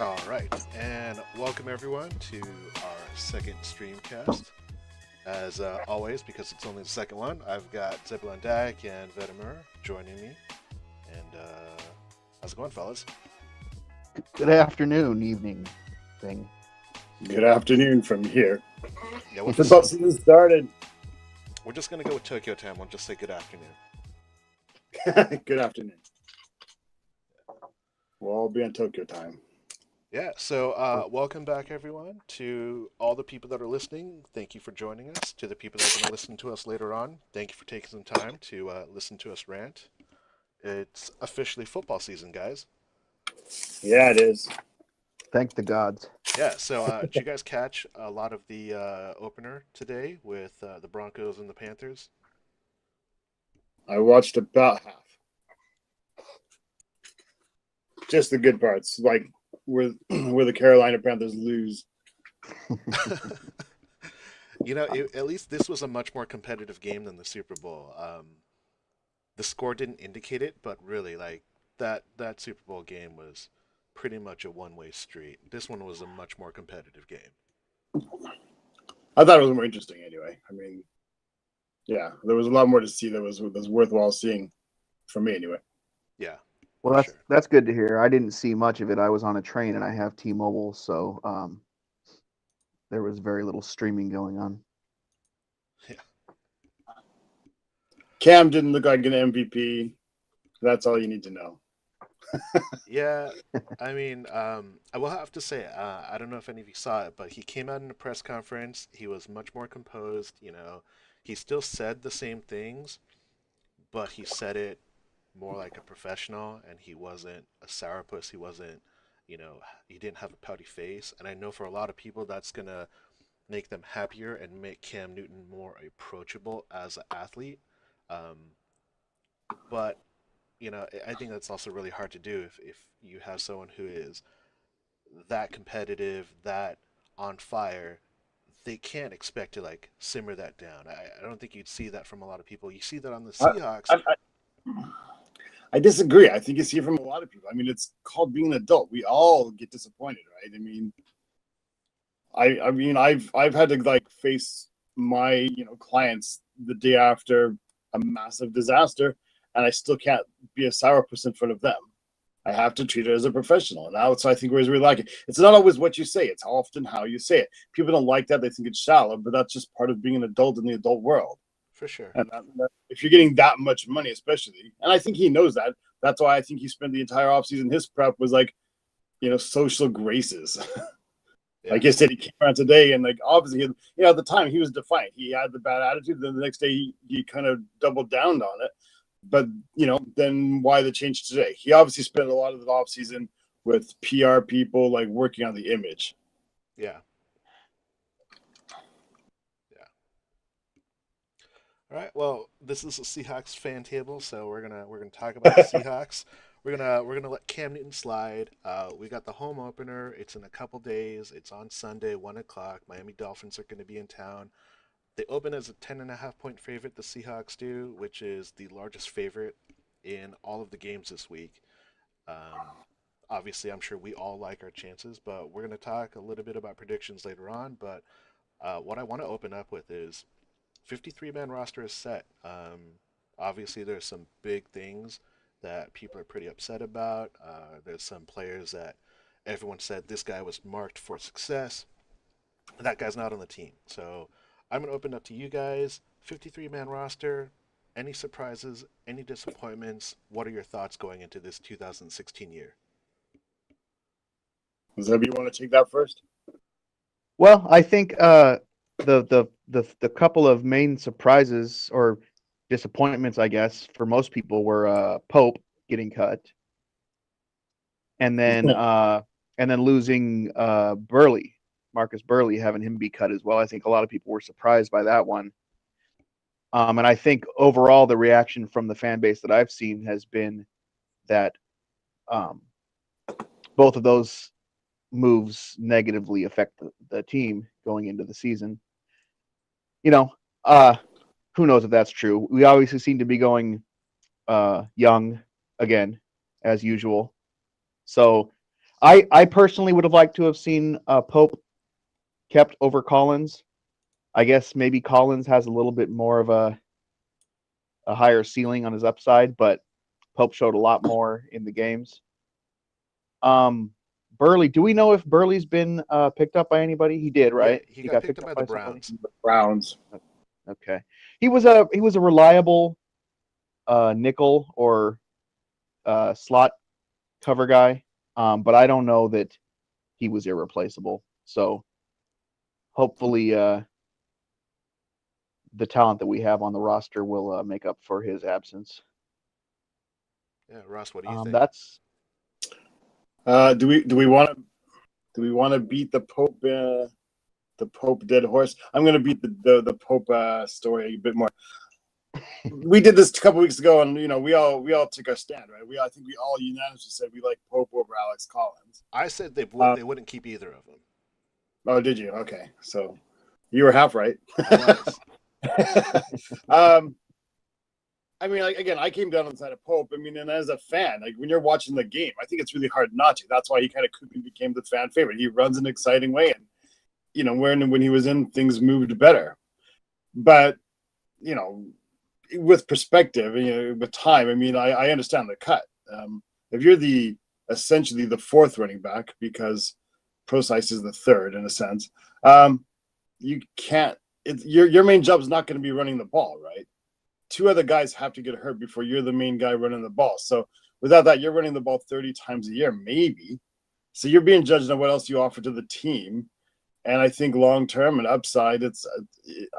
All right, and welcome everyone to our second Streamcast. As always, because it's only the second one, I've got Zeb and Vetamur joining me. And how's it going, fellas? Good afternoon, evening thing. Good afternoon from here. Yeah, The bus season started. we're just gonna go with Tokyo time. We'll just say good afternoon. Good afternoon. We'll all be on Tokyo time. Yeah, so welcome back everyone to all the people that are listening. Thank you for joining us. To the people that are going to listen to us later on, thank you for taking some time to listen to us rant. It's officially football season, guys. Yeah, it is. Thank the gods. Yeah, so did you guys catch a lot of the opener today with the Broncos and the Panthers? I watched about half. Just the good parts, like where the Carolina Panthers lose. At least this was a much more competitive game than the Super Bowl. The score didn't indicate it, but really, like that Super Bowl game was pretty much a one-way street. This one was a much more competitive game. I thought it was more interesting anyway. I mean, yeah, there was a lot more to see that was worthwhile seeing for me anyway. Yeah. Well, Sure. that's good to hear. I didn't see much of it. I was on a train and I have T-Mobile, so there was very little streaming going on. Yeah. Cam didn't look like an MVP. That's all you need to know. Yeah, I mean, I will have to say, I don't know if any of you saw it, but he came out in a press conference. He was much more composed. He still said the same things, but he said it more like a professional, and he wasn't a sourpuss. He wasn't, he didn't have a pouty face. And I know for a lot of people, that's gonna make them happier and make Cam Newton more approachable as an athlete. Um, but I think that's also really hard to do if you have someone who is that competitive, that on fire. They can't expect to like simmer that down. I don't think you'd see that from a lot of people. You see that on the I, Seahawks. I disagree. I think you see it from a lot of people. I mean, it's called being an adult. We all get disappointed, right? I mean, I've had to like face my clients the day after a massive disaster, and I still can't be a sourpuss in front of them. I have to treat it as a professional, and that's I think where we like it. It's not always what you say; it's often how you say it. People don't like that; they think it's shallow, but that's just part of being an adult in the adult world. For sure. And if you're getting that much money, especially, and I think he knows that. That's why I think he spent the entire offseason. His prep was like, social graces. Yeah. Like I said, he came around today, and like obviously, at the time he was defiant. He had the bad attitude. Then the next day, he kind of doubled down on it. But then why the change today? He obviously spent a lot of the offseason with PR people, like working on the image. Yeah. Yeah. All right. Well, this is a Seahawks fan table, so we're gonna talk about the Seahawks. We're gonna let Cam Newton slide. We got the home opener. It's in a couple days. It's on Sunday, 1 o'clock. Miami Dolphins are gonna be in town. They open as a 10.5 point favorite. The Seahawks do, which is the largest favorite in all of the games this week. Um, Obviously, I'm sure we all like our chances, but we're gonna talk a little bit about predictions later on. But what I want to open up with is 53-man roster is set. Obviously, there's some big things that people are pretty upset about. There's some players that everyone said this guy was marked for success. That guy's not on the team. So I'm going to open up to you guys. 53-man roster. Any surprises? Any disappointments? What are your thoughts going into this 2016 year? Zeb, you want to take that first? Well, I think the couple of main surprises or disappointments, I guess, for most people were Pope getting cut, and then losing Burley, Marcus Burley, having him be cut as well. I think a lot of people were surprised by that one. And I think overall the reaction from the fan base that I've seen has been that both of those moves negatively affect the team going into the season. Who knows if that's true? We obviously seem to be going young again, as usual. So I personally would have liked to have seen Pope kept over Collins. I guess maybe Collins has a little bit more of a higher ceiling on his upside, but Pope showed a lot more in the games. Burley, do we know if Burley's been picked up by anybody? He did, right? Yeah, he got picked up by the somebody? Browns. The Browns. Okay. He was a reliable nickel or slot cover guy, but I don't know that he was irreplaceable. So hopefully the talent that we have on the roster will make up for his absence. Yeah, Ross, what do you think? That's Do we want to beat the Pope dead horse? I'm going to beat the Pope story a bit more. We did this a couple weeks ago, and we all took our stand, right? I think we all unanimously said we like Pope over Alex Collins. I said they wouldn't keep either of them. Oh, did you? Okay, so you were half right. I was. I mean, like, again, I came down on the side of Pope. I mean, and as a fan, like when you're watching the game, I think it's really hard not to. That's why he kind of quickly became the fan favorite. He runs an exciting way, and when he was in, things moved better. But with perspective, with time, I mean, I understand the cut. If you're essentially the fourth running back, because Procise is the third in a sense, you can't. Your main job is not going to be running the ball, right? Two other guys have to get hurt before you're the main guy running the ball. So without that, you're running the ball 30 times a year, maybe. So you're being judged on what else you offer to the team. And I think long-term and upside,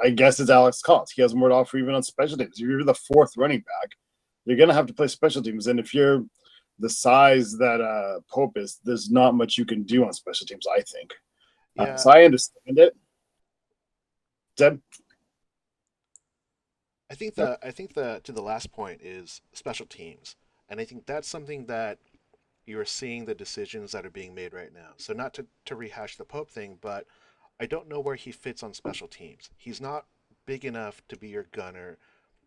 I guess it's Alex Collins. He has more to offer even on special teams. If you're the fourth running back, you're going to have to play special teams. And if you're the size that Pope is, there's not much you can do on special teams, I think. Yeah. So I understand it. Zeb? I think to the last point is special teams, and I think that's something that you're seeing the decisions that are being made right now. So not to rehash the Pope thing, but I don't know where he fits on special teams. He's not big enough to be your gunner.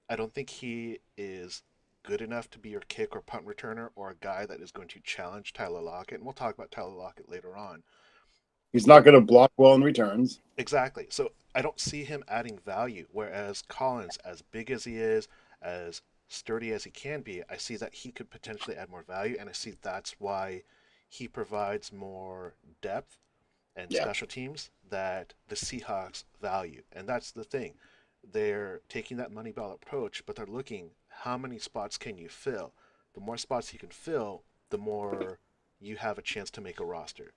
I don't think he is good enough to be your kick or punt returner or a guy that is going to challenge Tyler Lockett. And we'll talk about Tyler Lockett later on. He's not going to block well in returns. Exactly. So I don't see him adding value. Whereas Collins, as big as he is, as sturdy as he can be, I see that he could potentially add more value, and I see that's why he provides more depth and special teams that the Seahawks value. And that's the thing. They're taking that Moneyball approach, but they're looking how many spots can you fill. The more spots you can fill, the more you have a chance to make a roster.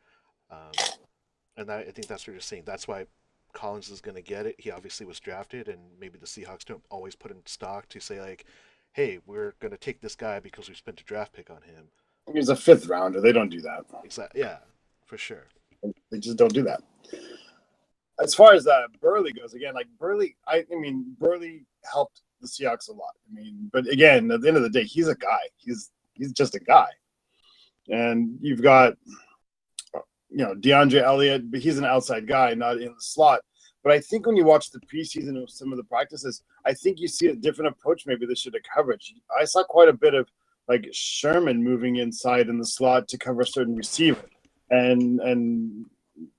And I think that's what you're seeing. That's why Collins is going to get it. He obviously was drafted, and maybe the Seahawks don't always put in stock to say, like, hey, we're going to take this guy because we spent a draft pick on him. He's a fifth rounder. They don't do that. Exactly. Yeah, for sure. They just don't do that. As far as Burley goes, again, like Burley, Burley helped the Seahawks a lot. But again, at the end of the day, he's a guy. He's just a guy. And you've got DeAndre Elliott, but he's an outside guy, not in the slot. But I think when you watch the preseason of some of the practices, I think you see a different approach maybe this year to coverage. I saw quite a bit of like Sherman moving inside in the slot to cover a certain receiver, and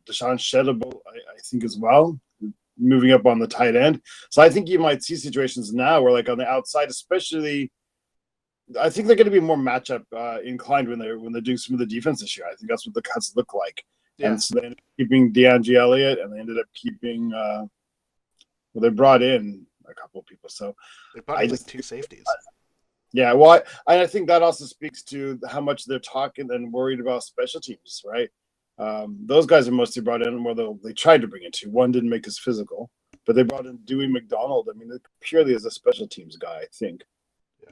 Deshaun Sheddable, I think as well, moving up on the tight end. So I think you might see situations now where like on the outside, especially, I think they're going to be more matchup inclined when they're doing some of the defense this year. I think that's what the cuts look like. Yeah. And so they ended up keeping DeAndre Elliott, and they ended up keeping. They brought in a couple of people. So they brought in like two safeties. Yeah, well, I think that also speaks to how much they're talking and worried about special teams, right? Those guys are mostly brought in. Well, they tried to bring in two. One didn't make us physical, but they brought in Dewey McDonald. Purely as a special teams guy, I think. Yeah.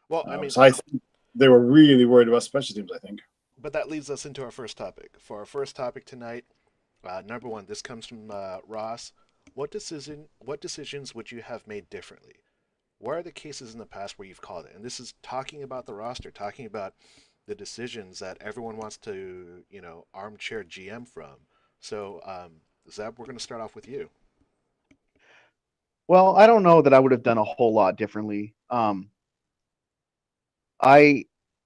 Well, so I think they were really worried about special teams, I think. But that leads us into our first topic. For our first topic tonight, number one, this comes from Ross. What decisions would you have made differently? What are the cases in the past where you've called it? And this is talking about the roster, talking about the decisions that everyone wants to, armchair GM from. So, Zeb, we're going to start off with you. Well, I don't know that I would have done a whole lot differently. I've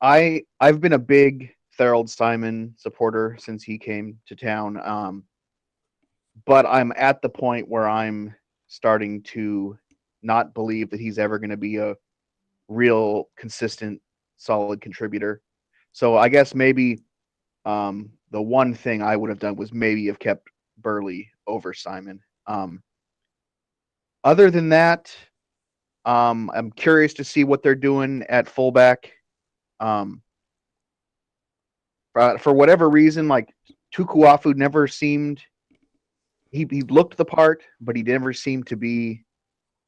been a big Thorold Simon supporter since he came to town. But I'm at the point where I'm starting to not believe that he's ever going to be a real consistent, solid contributor. So I guess maybe the one thing I would have done was maybe have kept Burley over Simon. Other than that, I'm curious to see what they're doing at fullback. For whatever reason, like Tukuafu never seemed. He looked the part, but he never seemed to be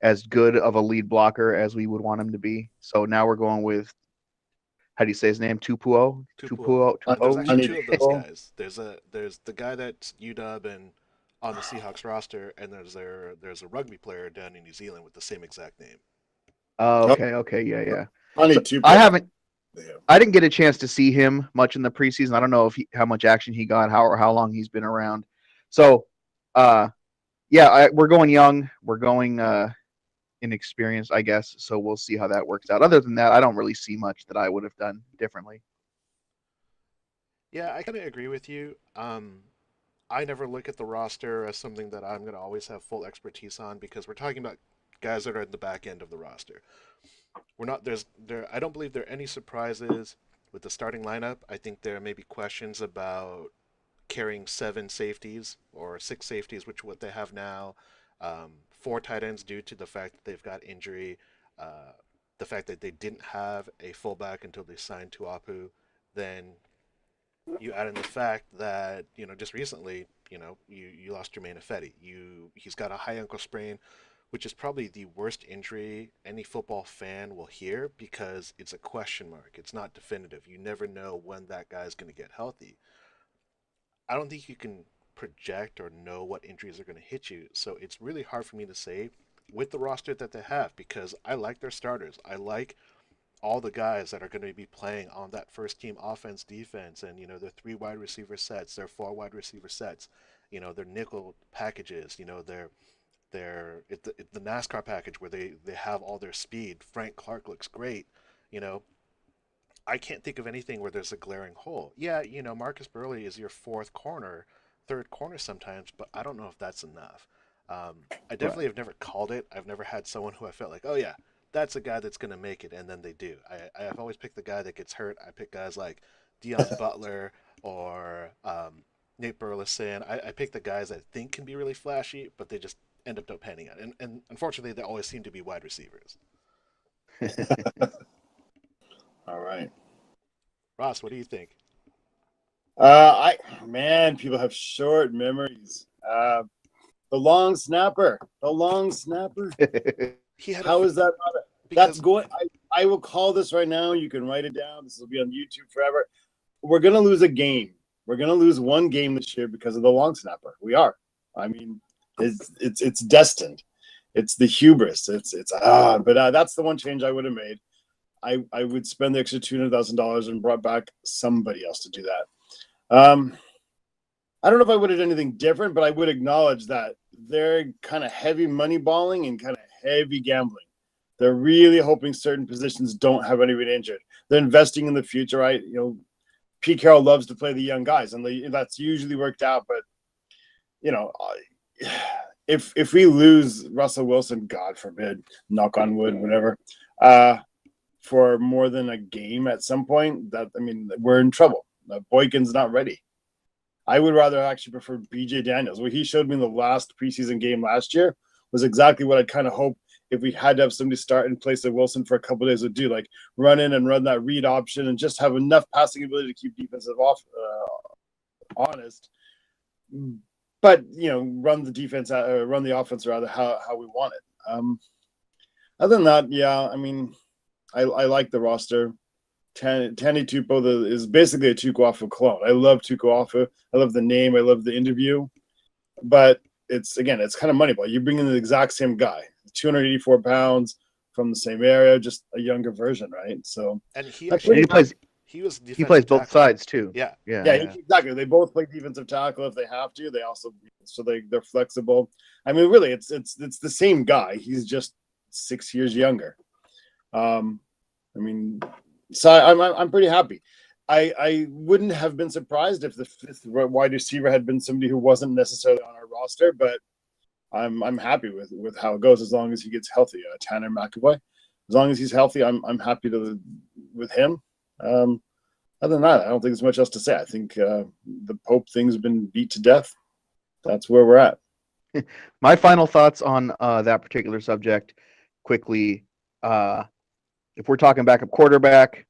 as good of a lead blocker as we would want him to be. So now we're going with, how do you say his name? Tupuo. There's actually two of those Tupuo. guys. There's the guy that's UW and on the Seahawks roster, and there's a rugby player down in New Zealand with the same exact name. Oh, okay, yeah. Honey, So Tupuo. I didn't get a chance to see him much in the preseason. I don't know if how much action he got, how long he's been around. So, we're going young. We're going inexperienced, I guess. So we'll see how that works out. Other than that, I don't really see much that I would have done differently. Yeah, I kind of agree with you. I never look at the roster as something that I'm going to always have full expertise on because we're talking about guys that are at the back end of the roster. We're not there. I don't believe there are any surprises with the starting lineup. I think there may be questions about carrying 7 safeties or 6 safeties, which what they have now. 4 tight ends due to the fact that they've got injury, the fact that they didn't have a fullback until they signed Tuapu. Then you add in the fact that just recently you lost Jermaine Ifedi. He's got a high ankle sprain, which is probably the worst injury any football fan will hear because it's a question mark. It's not definitive. You never know when that guy's going to get healthy. I don't think you can project or know what injuries are going to hit you. So it's really hard for me to say with the roster that they have because I like their starters. I like all the guys that are going to be playing on that first team offense, defense, and their 3 wide receiver sets, their 4 wide receiver sets, their nickel packages, the NASCAR package where they have all their speed. Frank Clark looks great. You know, I can't think of anything where there's a glaring hole. Yeah, Marcus Burley is your fourth corner, third corner sometimes, but I don't know if that's enough. I Right. definitely have never called it. I've never had someone who I felt like, oh yeah, that's a guy that's going to make it, and then they do. I've always picked the guy that gets hurt. I pick guys like Deion Butler or Nate Burleson. I pick the guys that I think can be really flashy, but they just end up not panning out. And unfortunately, they always seem to be wide receivers. All right. Ross, what do you think? People have short memories. The long snapper. He had How a, is that not because that's going I will call this right now. You can write it down. This will be on YouTube forever. We're gonna lose a game. We're gonna lose one game this year because of the long snapper. We are. I mean, it's destined. It's the hubris. But that's the one change I would have made. I would spend the extra $200,000 and brought back somebody else to do that. I don't know if I would have done anything different, but I would acknowledge that they're kind of heavy money balling and kind of heavy gambling. They're really hoping certain positions don't have anybody injured. They're investing in the future, right? Pete Carroll loves to play the young guys, and that's usually worked out. But if we lose Russell Wilson, God forbid, knock on wood, whatever, for more than a game at some point, we're in trouble. Boykin's not ready. I would rather actually prefer BJ Daniels. What he showed me in the last preseason game last year was exactly what I'd kind of hope if we had to have somebody start in place of Wilson for a couple of days would do, like run in and run that read option and just have enough passing ability to keep defensive honest. But run the defense, run the offense rather how we want it. Other than that, yeah, I like the roster. Tani Tupo is basically a Tukuafu clone. I love Tukuafu. I love the name. I love the interview. But it's kind of Moneyball. You bring in the exact same guy, 284 pounds from the same area, just a younger version, right? So and he that's actually he was plays both tackle. sides too. Yeah. yeah, exactly. They both play defensive tackle if they have to. They also they're flexible. Really, it's the same guy. He's just 6 years younger. So I'm pretty happy. I wouldn't have been surprised if the fifth wide receiver had been somebody who wasn't necessarily on our roster, but I'm happy with how it goes as long as he gets healthy. Tanner McAvoy, as long as he's healthy, I'm happy with him. Other than that, I don't think there's much else to say. I think the Pope thing's been beat to death. That's where we're at. My final thoughts on that particular subject, quickly. If we're talking backup quarterback,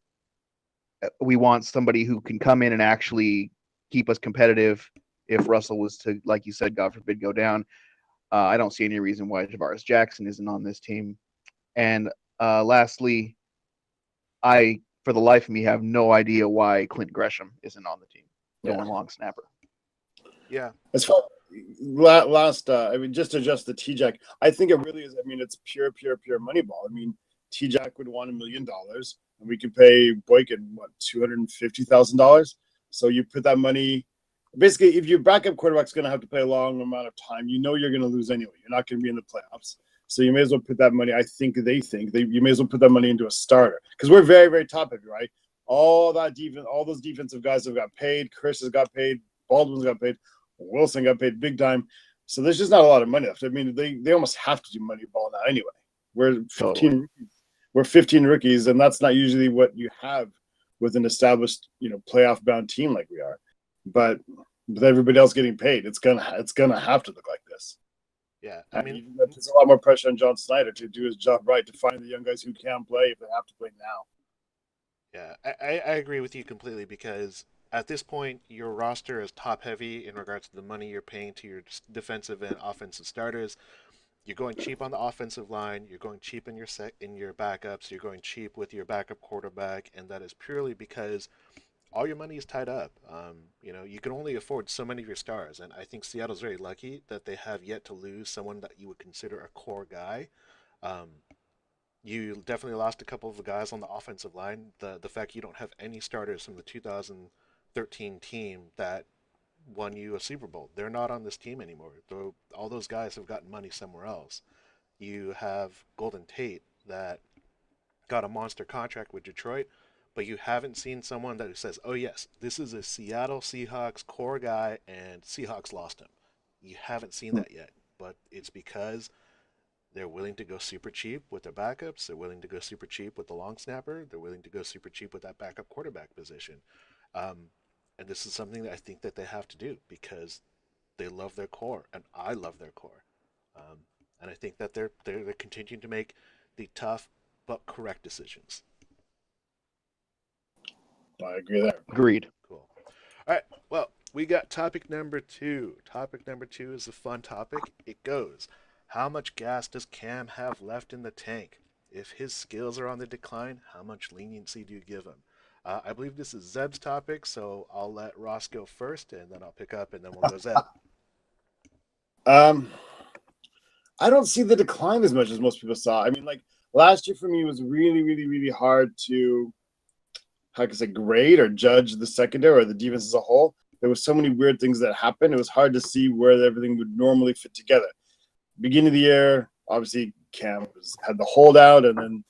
we want somebody who can come in and actually keep us competitive. If Russell was to, like you said, God forbid, go down, I don't see any reason why Tavares Jackson isn't on this team. And lastly, I, for the life of me, have no idea why Clint Gresham isn't on the team going long snapper. Yeah. As far last, I mean, just to adjust the T-Jack, I think it really is. I mean, it's pure money ball. I mean, T-Jack would want $1 million, and we can pay Boykin what $250,000. So you put that money. Basically, if your backup quarterback's going to have to play a long amount of time, you know you're going to lose anyway. You're not going to be in the playoffs. So you may as well put that money. I think you may as well put that money into a starter because we're very, very top heavy, right? All that defense, all those defensive guys have got paid. Chris has got paid. Baldwin's got paid. Wilson got paid big time. So there's just not a lot of money left. I mean, they almost have to do money ball now anyway. We're 15 Totally. rookies. We're 15 rookies, and that's not usually what you have with an established, playoff bound team like we are. But with everybody else getting paid, it's gonna have to look like this. Yeah, I mean, there's a lot more pressure on John Snyder to do his job right, to find the young guys who can play if they have to play now. yeah, I agree with you completely because at this point your roster is top heavy in regards to the money you're paying to your defensive and offensive starters. You're going cheap on the offensive line. You're going cheap in your backups. You're going cheap with your backup quarterback, and that is purely because all your money is tied up. You can only afford so many of your stars, and I think Seattle's very lucky that they have yet to lose someone that you would consider a core guy. Um, you definitely lost a couple of guys on the offensive line. The fact you don't have any starters from the 2013 team that won you a Super Bowl, they're not on this team anymore. All those guys have gotten money somewhere else. You have Golden Tate that got a monster contract with Detroit, but you haven't seen someone that says, "Oh yes, this is a Seattle Seahawks core guy, and Seahawks lost him." You haven't seen that yet, but it's because they're willing to go super cheap with their backups. They're willing to go super cheap with the long snapper. They're willing to go super cheap with that backup quarterback position. Um, and this is something that I think that they have to do because they love their core, and I love their core. And I think that they're continuing to make the tough but correct decisions. I agree there. Agreed. Cool. All right. Well, we got topic number two. Topic number two is a fun topic. It goes, how much gas does Cam have left in the tank? If his skills are on the decline, how much leniency do you give him? I believe this is Zeb's topic, so I'll let Ross go first, and then I'll pick up, and then we'll go Zeb. Um, I don't see the decline as much as most people saw. I mean, like last year for me was really, really, really hard to, how can I say, grade or judge the secondary or the defense as a whole. There was so many weird things that happened. It was hard to see where everything would normally fit together. Beginning of the year, obviously Cam had the holdout, and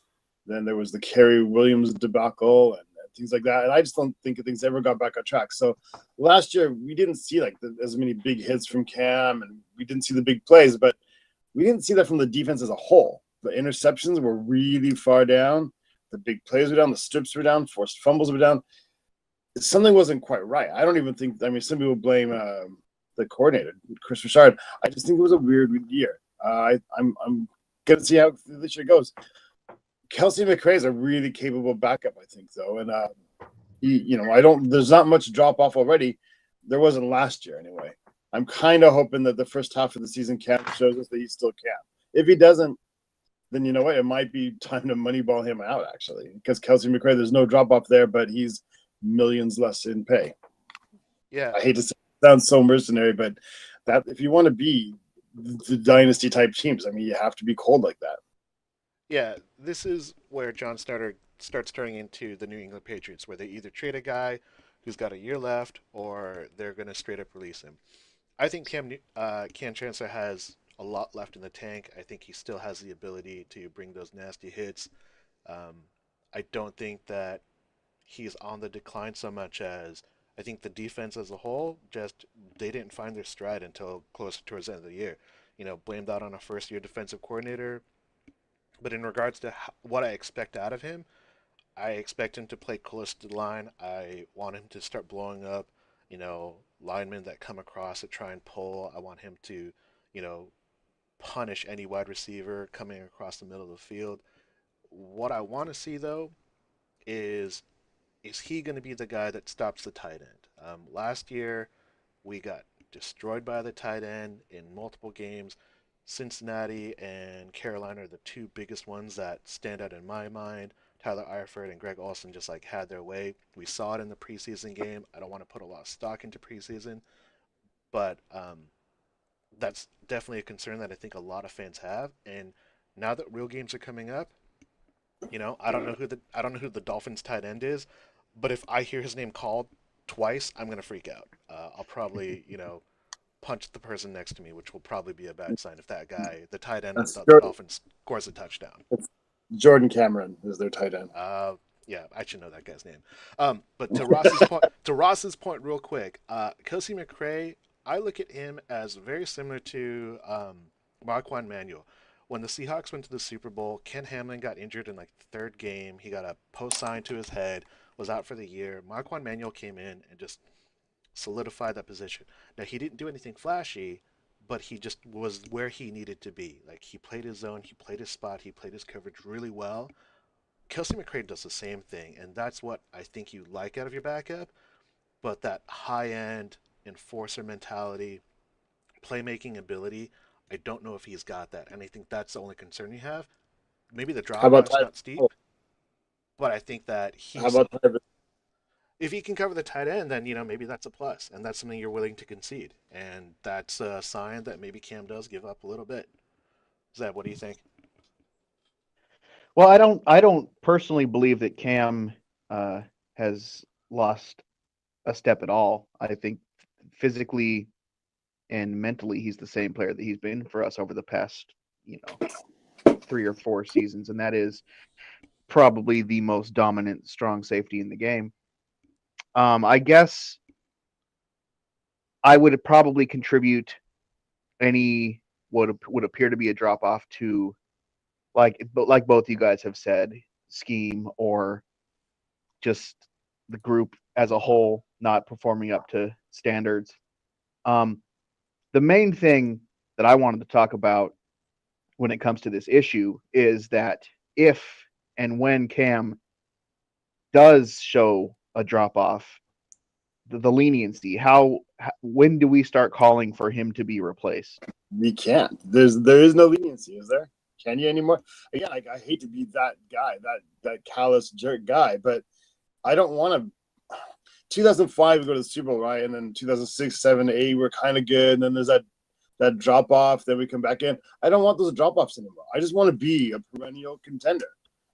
then there was the Kerry Williams debacle and things like that. And I just don't think things ever got back on track. So last year we didn't see as many big hits from Cam, and we didn't see the big plays, but we didn't see that from the defense as a whole. The interceptions were really far down. The big plays were down. The strips were down. Forced fumbles were down. Something wasn't quite right. I don't even think. I mean, some people blame the coordinator, Chris Richard. I just think it was a weird year. I'm gonna see how this year goes. Kelsey McRae is a really capable backup, I think, though, and I don't. There's not much drop off already. There wasn't last year, anyway. I'm kind of hoping that the first half of the season Cam shows us that he still can. If he doesn't, then you know what? It might be time to moneyball him out, actually, because Kelsey McRae, there's no drop off there, but he's millions less in pay. Yeah, I hate to say it sounds so mercenary, but that if you want to be the dynasty type teams, I mean, you have to be cold like that. yeah. This is where John Snyder starts turning into the New England Patriots, where they either trade a guy who's got a year left, or they're going to straight up release him. I think Cam Chancellor has a lot left in the tank. I think he still has the ability to bring those nasty hits. Um, I don't think that he's on the decline so much as I think the defense as a whole just they didn't find their stride until closer towards the end of the year. Blame that on a first year defensive coordinator. But in regards to what I expect out of him, I expect him to play close to the line. I want him to start blowing up, linemen that come across to try and pull. I want him to, you know, punish any wide receiver coming across the middle of the field. What I want to see though is is he going to be the guy that stops the tight end? Last year we got destroyed by the tight end in multiple games. Cincinnati and Carolina are the two biggest ones that stand out in my mind. Tyler Eifert and Greg Olsen just like had their way. We saw it in the preseason game. I don't want to put a lot of stock into preseason, but that's definitely a concern that I think a lot of fans have. And now that real games are coming up, I don't know who the Dolphins tight end is, but if I hear his name called twice, I'm gonna freak out. I'll probably punch the person next to me, which will probably be a bad sign if that guy, the tight end of That's the Jordan, Dolphins, scores a touchdown. Jordan Cameron is their tight end. Yeah, I should know that guy's name. But to Ross's point, real quick, Kelsey McRae, I look at him as very similar to Marquand Manuel. When the Seahawks went to the Super Bowl, Ken Hamlin got injured in like the third game. He got a post sign to his head, was out for the year. Marquand Manuel came in and just solidified that position. Now he didn't do anything flashy, but he just was where he needed to be. Like he played his zone, he played his spot, he played his coverage really well. Kelsey McRae does the same thing, and that's what I think you like out of your backup. But that high end enforcer mentality, playmaking ability, I don't know if he's got that, and I think that's the only concern you have. Maybe the How drop about off's not steep, but I think that how about Tyvis? if he can cover the tight end, then maybe that's a plus, and that's something you're willing to concede, and that's a sign that maybe Cam does give up a little bit. Zeb, what do you think? Well, I don't personally believe that Cam has lost a step at all. I think physically and mentally he's the same player that he's been for us over the past, 3 or 4 seasons, and that is probably the most dominant strong safety in the game. I guess I would probably contribute any what would appear to be a drop off to like both you guys have said, scheme or just the group as a whole not performing up to standards. Um, the main thing that I wanted to talk about when it comes to this issue is that if and when Cam does show a drop off, the leniency, when do we start calling for him to be replaced? We can't. There is no leniency, is there? Can you anymore? Again, I hate to be that guy, that callous jerk guy, but I don't want to. 2005 we go to the Super Bowl, right? And then 2006, 7, 8 we're kind of good. And then there's that drop off. Then we come back in. I don't want those drop offs anymore. I just want to be a perennial contender.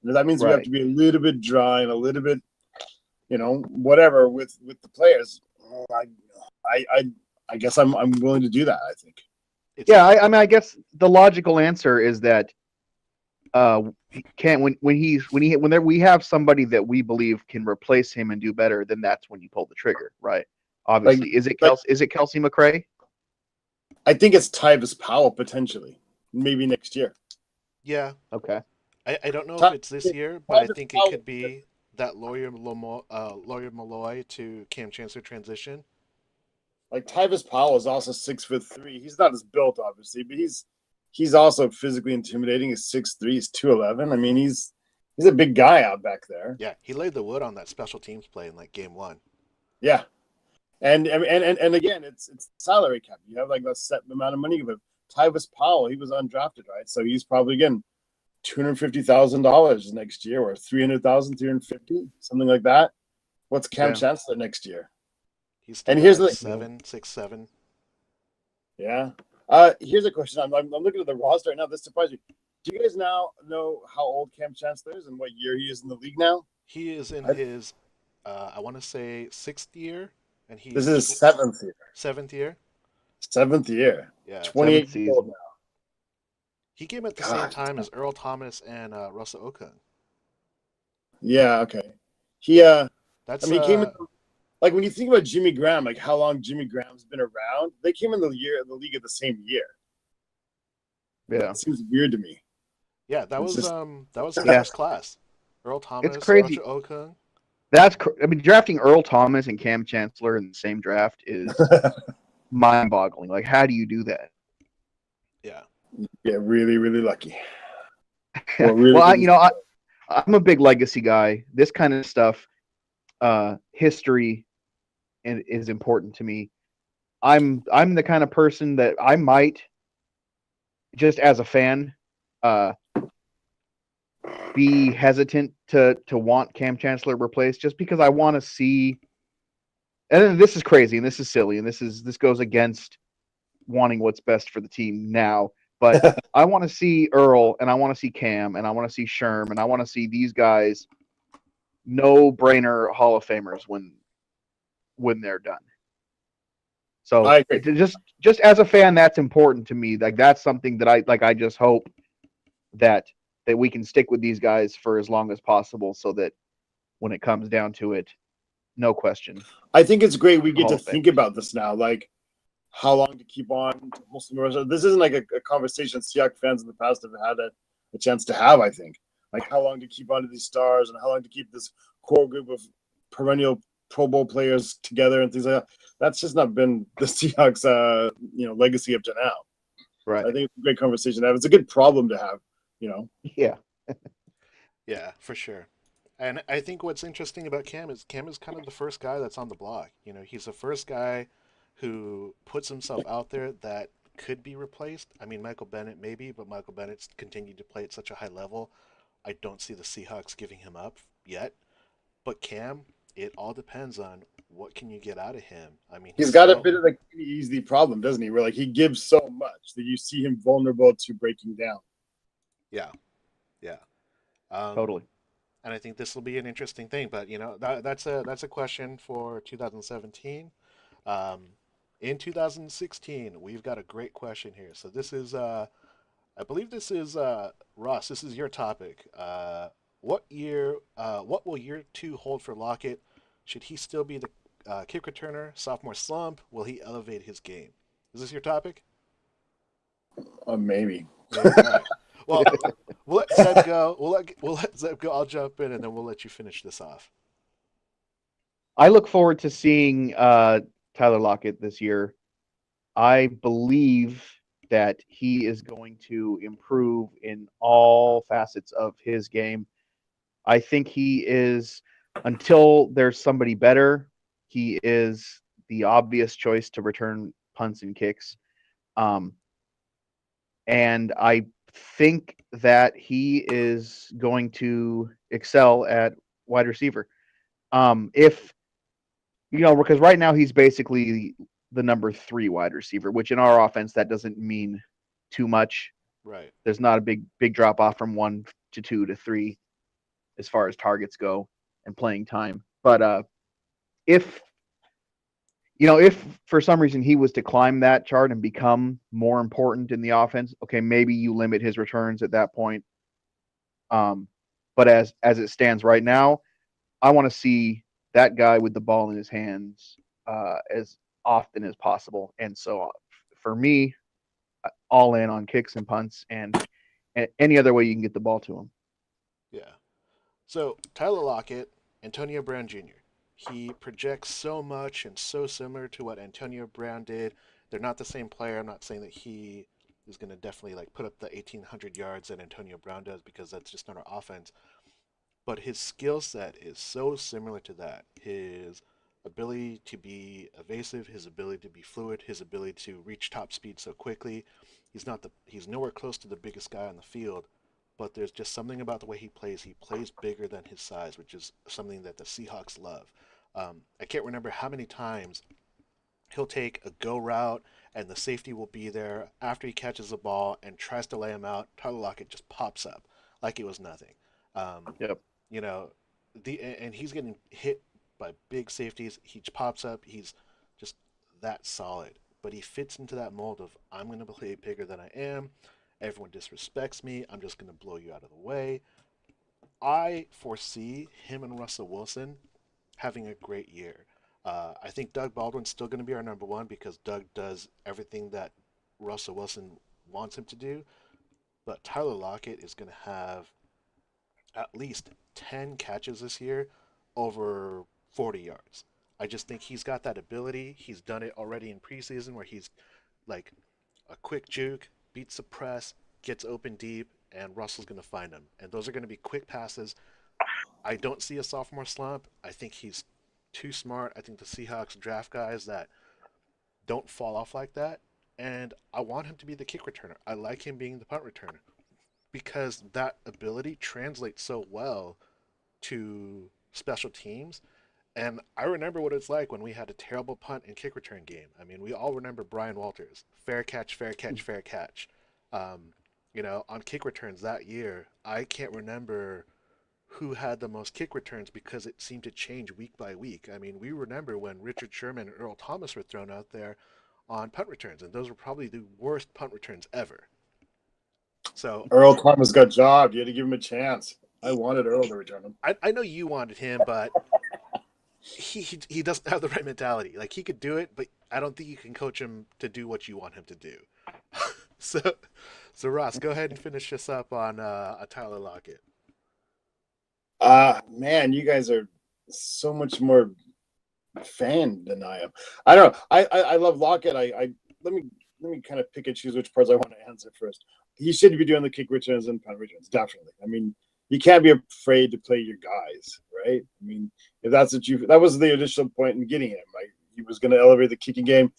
And that means we have to be a little bit dry and a little bit, whatever with the players. I guess I'm willing to do that. I think. Yeah, I mean, I guess the logical answer is that when we have somebody that we believe can replace him and do better, then that's when you pull the trigger, right? Obviously, is it Kelsey McRae? I think it's Tyvis Powell potentially, maybe next year. Yeah. Okay. I don't know if it's this year, but I think it could be that Lawyer Malloy to Cam Chancellor transition. Like Tyvis Powell is also 6'3". He's not as built, obviously, but he's also physically intimidating. He's 6'3", he's 211. I mean, he's a big guy out back there. Yeah, he laid the wood on that special teams play in like game 1. Yeah, and again, it's salary cap. You have like a set amount of money. But Tyvis Powell, he was undrafted, right? So he's probably getting $250,000 next year, or $300,000, $350,000, something like that. What's Cam Chancellor next year? He's still here's the 6'7". Yeah. Here's a question. I'm looking at the roster right now. This surprised me. Do you guys now know how old Cam Chancellor is and what year he is in the league now? He is in his, I want to say 6th year, and this is his 7th year. 7th year. 7th year. Yeah. 28 years old now. He came at the same time as Earl Thomas and Russell Okung. Yeah. Okay. He I That's mean, he came in, like when you think about Jimmy Graham, like how long Jimmy Graham's been around, they came in the league at the same year. Yeah, That seems weird to me. yeah, It's just that was his yeah, first class. Earl it's Thomas, Roger crazy. Okung. I mean, drafting Earl Thomas and Cam Chancellor in the same draft is mind-boggling. Like, how do you do that? Yeah. yeah, really, really lucky. Well, really, Well, really I'm a big legacy guy. This kind of stuff, history, is important to me. I'm the kind of person that I might, just as a fan, uh, be hesitant to want Cam Chancellor replaced, just because I want to see. And this is crazy, and this is silly, and this goes against wanting what's best for the team now. But I want to see Earl, and I want to see Cam, and I want to see Sherm, and I want to see these guys no-brainer Hall of Famers when they're done. So I agree. just as a fan, that's important to me. Like, that's something that I just hope that we can stick with these guys for as long as possible, so that when it comes down to it, no question. I think it's great we get Hall to of think Famers. about this now, like how long to keep on. This isn't like a conversation Seahawks fans in the past have had a chance to have. I think like how long to keep on to these stars and how long to keep this core group of perennial Pro Bowl players together and things like that. That's just not been the Seahawks, legacy up to now. Right. I think it's a great conversation to have. It's a good problem to have. Yeah. Yeah, for sure. And I think what's interesting about Cam is kind of the first guy that's on the block. You know, he's the first guy who puts himself out there that could be replaced. I mean, Michael Bennett maybe, but Michael Bennett's continued to play at such a high level. I don't see the Seahawks giving him up yet. But Cam, it all depends on what can you get out of him. I mean, He's he's got a so bit of like an easy problem, doesn't he? Where like he gives so much that you see him vulnerable to breaking down. yeah, yeah. Um, Totally. and I think this will be an interesting thing. But that's a question for 2017. Um, in 2016, we've got a great question here. So this is, I believe this is Ross. This is your topic. What will year two hold for Lockett? Should he still be the kick returner? Sophomore slump? Will he elevate his game? Is this your topic? Maybe. Maybe. All right. Well, we'll let Zeb go. We'll let Zeb go. I'll jump in, and then we'll let you finish this off. I look forward to seeing Tyler Lockett this year. I believe that he is going to improve in all facets of his game. I think he is, until there's somebody better, he is the obvious choice to return punts and kicks. Um, and I think that he is going to excel at wide receiver. If because right now he's basically the number 3 wide receiver, which in our offense that doesn't mean too much. Right. There's not a big drop off from 1 to 2 to 3 as far as targets go and playing time. But if if for some reason he was to climb that chart and become more important in the offense, okay, maybe you limit his returns at that point. But as it stands right now, I want to see that guy with the ball in his hands as often as possible. And so for me, all in on kicks and punts and any other way you can get the ball to him. Yeah. So Tyler Lockett, Antonio Brown Jr. He projects so much and so similar to what Antonio Brown did. They're not the same player. I'm not saying that he is going to definitely like put up the 1,800 yards that Antonio Brown does because that's just not our offense. But his skill set is so similar to that. His ability to be evasive, his ability to be fluid, his ability to reach top speed so quickly. He's nowhere close to the biggest guy on the field, but there's just something about the way he plays. He plays bigger than his size, which is something that the Seahawks love. I can't remember how many times he'll take a go route and the safety will be there after he catches the ball and tries to lay him out. Tyler Lockett just pops up like it was nothing. Yep. You know, and he's getting hit by big safeties. He pops up. He's just that solid. But he fits into that mold of I'm going to play bigger than I am. Everyone disrespects me. I'm just going to blow you out of the way. I foresee him and Russell Wilson having a great year. I think Doug Baldwin's still going to be our number one because Doug does everything that Russell Wilson wants him to do. But Tyler Lockett is going to have at least 10 catches this year over 40 yards. I just think he's got that ability. He's done it already in preseason where he's like a quick juke, beats the press, gets open deep, and Russell's going to find him. And those are going to be quick passes. I don't see a sophomore slump. I think he's too smart. I think the Seahawks draft guys that don't fall off like that. And I want him to be the kick returner. I like him being the punt returner because that ability translates so well to special teams. And I remember what it's like when we had a terrible punt and kick return game. I mean, we all remember Brian Walters, fair catch, fair catch, fair catch. On kick returns that year, I can't remember who had the most kick returns because it seemed to change week by week. I mean, we remember when Richard Sherman and Earl Thomas were thrown out there on punt returns, and those were probably the worst punt returns ever. So Earl Thomas got jobbed. You had to give him a chance. I wanted Earl to return him. I know you wanted him, but he doesn't have the right mentality. Like he could do it, but I don't think you can coach him to do what you want him to do. so Ross, go ahead and finish us up on a Tyler Lockett. Man, you guys are so much more fan than I am. I don't know. I love Lockett. I let me kind of pick and choose which parts I want to answer first. He should be doing the kick returns and punt returns, definitely. I mean, you can't be afraid to play your guys, right? I mean, if that's what that was the initial point in getting him, right? He was going to elevate the kicking game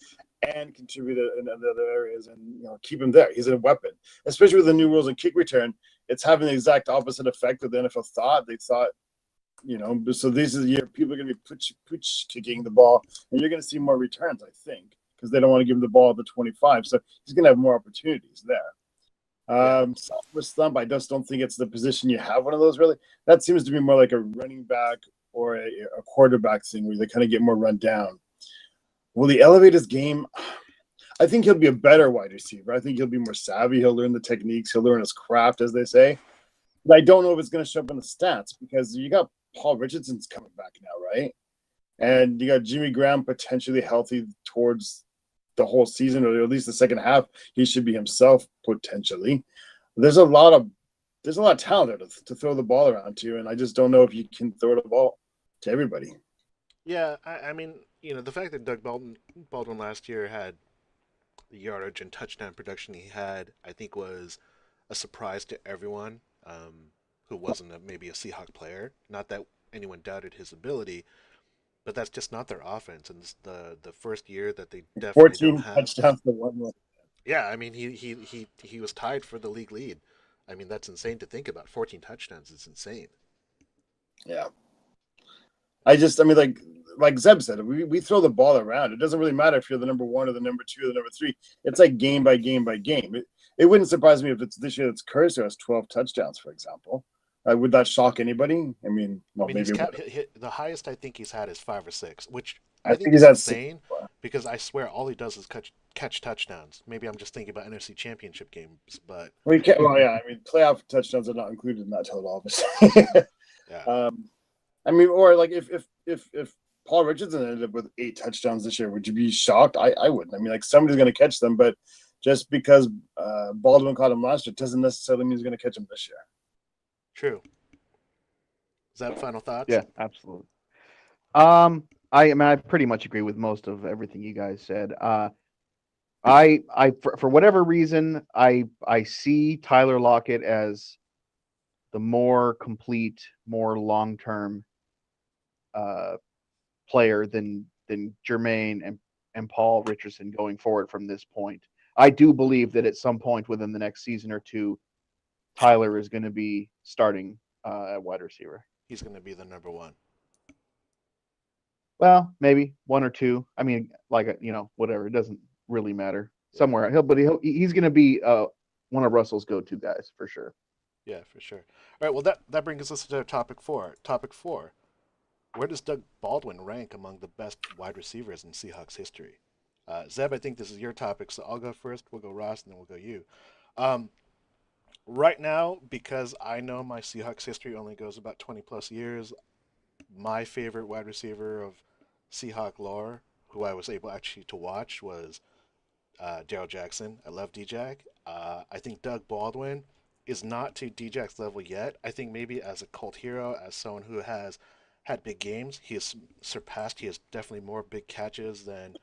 and contribute in other areas and keep him there. He's a weapon, especially with the new rules in kick return. It's having the exact opposite effect of the NFL thought. They thought, so this is the year people are going to be pooch kicking the ball, and you're going to see more returns, I think, because they don't want to give him the ball at the 25. So he's going to have more opportunities there. With slump, I just don't think it's the position you have one of those really. That seems to be more like a running back or a quarterback thing where they kind of get more run down. Will he elevate his game? I think he'll be a better wide receiver. I think he'll be more savvy. He'll learn the techniques. He'll learn his craft, as they say. But I don't know if it's going to show up in the stats because you got Paul Richardson's coming back now, right? And you got Jimmy Graham potentially healthy towards the whole season, or at least the second half. He should be himself potentially. There's a lot of talent there to throw the ball around to, and I just don't know if you can throw the ball to everybody. Yeah, I mean, the fact that Doug Baldwin last year had the yardage and touchdown production he had, I think was a surprise to everyone who wasn't maybe a Seahawk player. Not that anyone doubted his ability, but that's just not their offense. And the first year that they definitely 14 don't have touchdowns to one. Yeah, I mean he was tied for the league lead. I mean that's insane to think about. 14 touchdowns is insane. Yeah. I mean, like Zeb said, we throw the ball around. It doesn't really matter if you're the number one or the number two or the number three. It's like game by game by game. It wouldn't surprise me if it's this year that's Cursor has 12 touchdowns, for example. Would that shock anybody? I mean, maybe the highest I think he's had is 5 or 6, which I I think he's is at insane 6. because I swear all he does is catch touchdowns. Maybe I'm just thinking about NFC Championship games, but Well, yeah. I mean, playoff touchdowns are not included in that total, obviously. yeah. I mean, or like if Paul Richardson ended up with 8 touchdowns this year, would you be shocked? I wouldn't. I mean, like somebody's going to catch them, but just because Baldwin caught him last year doesn't necessarily mean he's going to catch him this year. True. Is that final thoughts? Yeah, absolutely. I pretty much agree with most of everything you guys said. For whatever reason, I see Tyler Lockett as the more complete, more long-term player than Jermaine and Paul Richardson going forward from this point. I do believe that at some point within the next season or two, Tyler is going to be starting at wide receiver. He's going to be the number one. Well, maybe 1 or 2. I mean, whatever. It doesn't really matter. Somewhere he's going to be one of Russell's go-to guys for sure. Yeah, for sure. All right. Well, that brings us to topic 4. Topic 4. Where does Doug Baldwin rank among the best wide receivers in Seahawks history? Zeb, I think this is your topic, so I'll go first. We'll go Ross, and then we'll go you. Right now, because I know my Seahawks history only goes about 20 plus years, my favorite wide receiver of Seahawk lore, who I was able actually to watch, was Daryl Jackson. I love D-Jack. I think Doug Baldwin is not to D-Jack's level yet. I think maybe as a cult hero, as someone who has had big games, he has surpassed. He has definitely more big catches than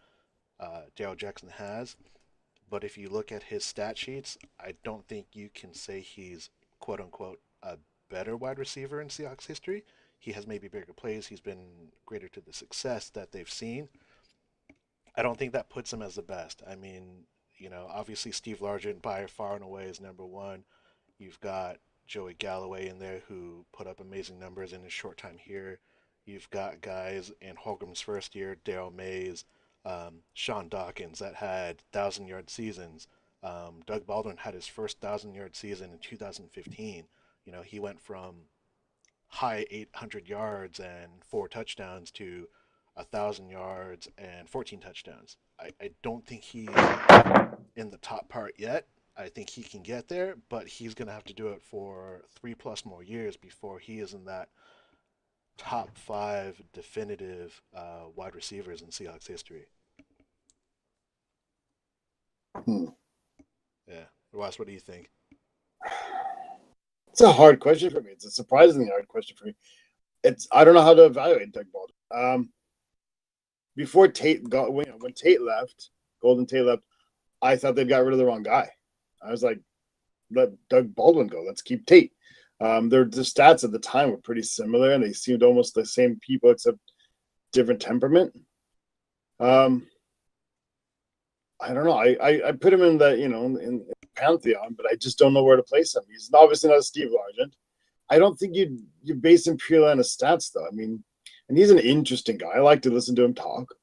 Daryl Jackson has. But if you look at his stat sheets, I don't think you can say he's quote unquote a better wide receiver in Seahawks history. He has maybe bigger plays. He's been greater to the success that they've seen. I don't think that puts him as the best. I mean, obviously Steve Largent by far and away is number one. You've got Joey Galloway in there who put up amazing numbers in his short time here. You've got guys in Holmgren's first year, Daryl Mays, Sean Dawkins that had 1,000-yard seasons. Doug Baldwin had his first 1,000-yard season in 2015. He went from high 800 yards and 4 touchdowns to 1,000 yards and 14 touchdowns. I don't think he's in the top part yet. I think he can get there, but he's going to have to do it for 3+ more years before he is in that top five definitive wide receivers in Seahawks history. Yeah. Ross, what do you think? It's a hard question for me. It's a surprisingly hard question for me. I don't know how to evaluate Doug Baldwin. Before Tate when Tate left, Golden Tate left, I thought they got rid of the wrong guy. I was like, let Doug Baldwin go. Let's keep Tate. The stats at the time were pretty similar, and they seemed almost the same people except different temperament. I don't know. I put him in the in pantheon, but I just don't know where to place him. He's obviously not a Steve Largent. I don't think you base him purely on his stats, though. I mean, and he's an interesting guy. I like to listen to him talk.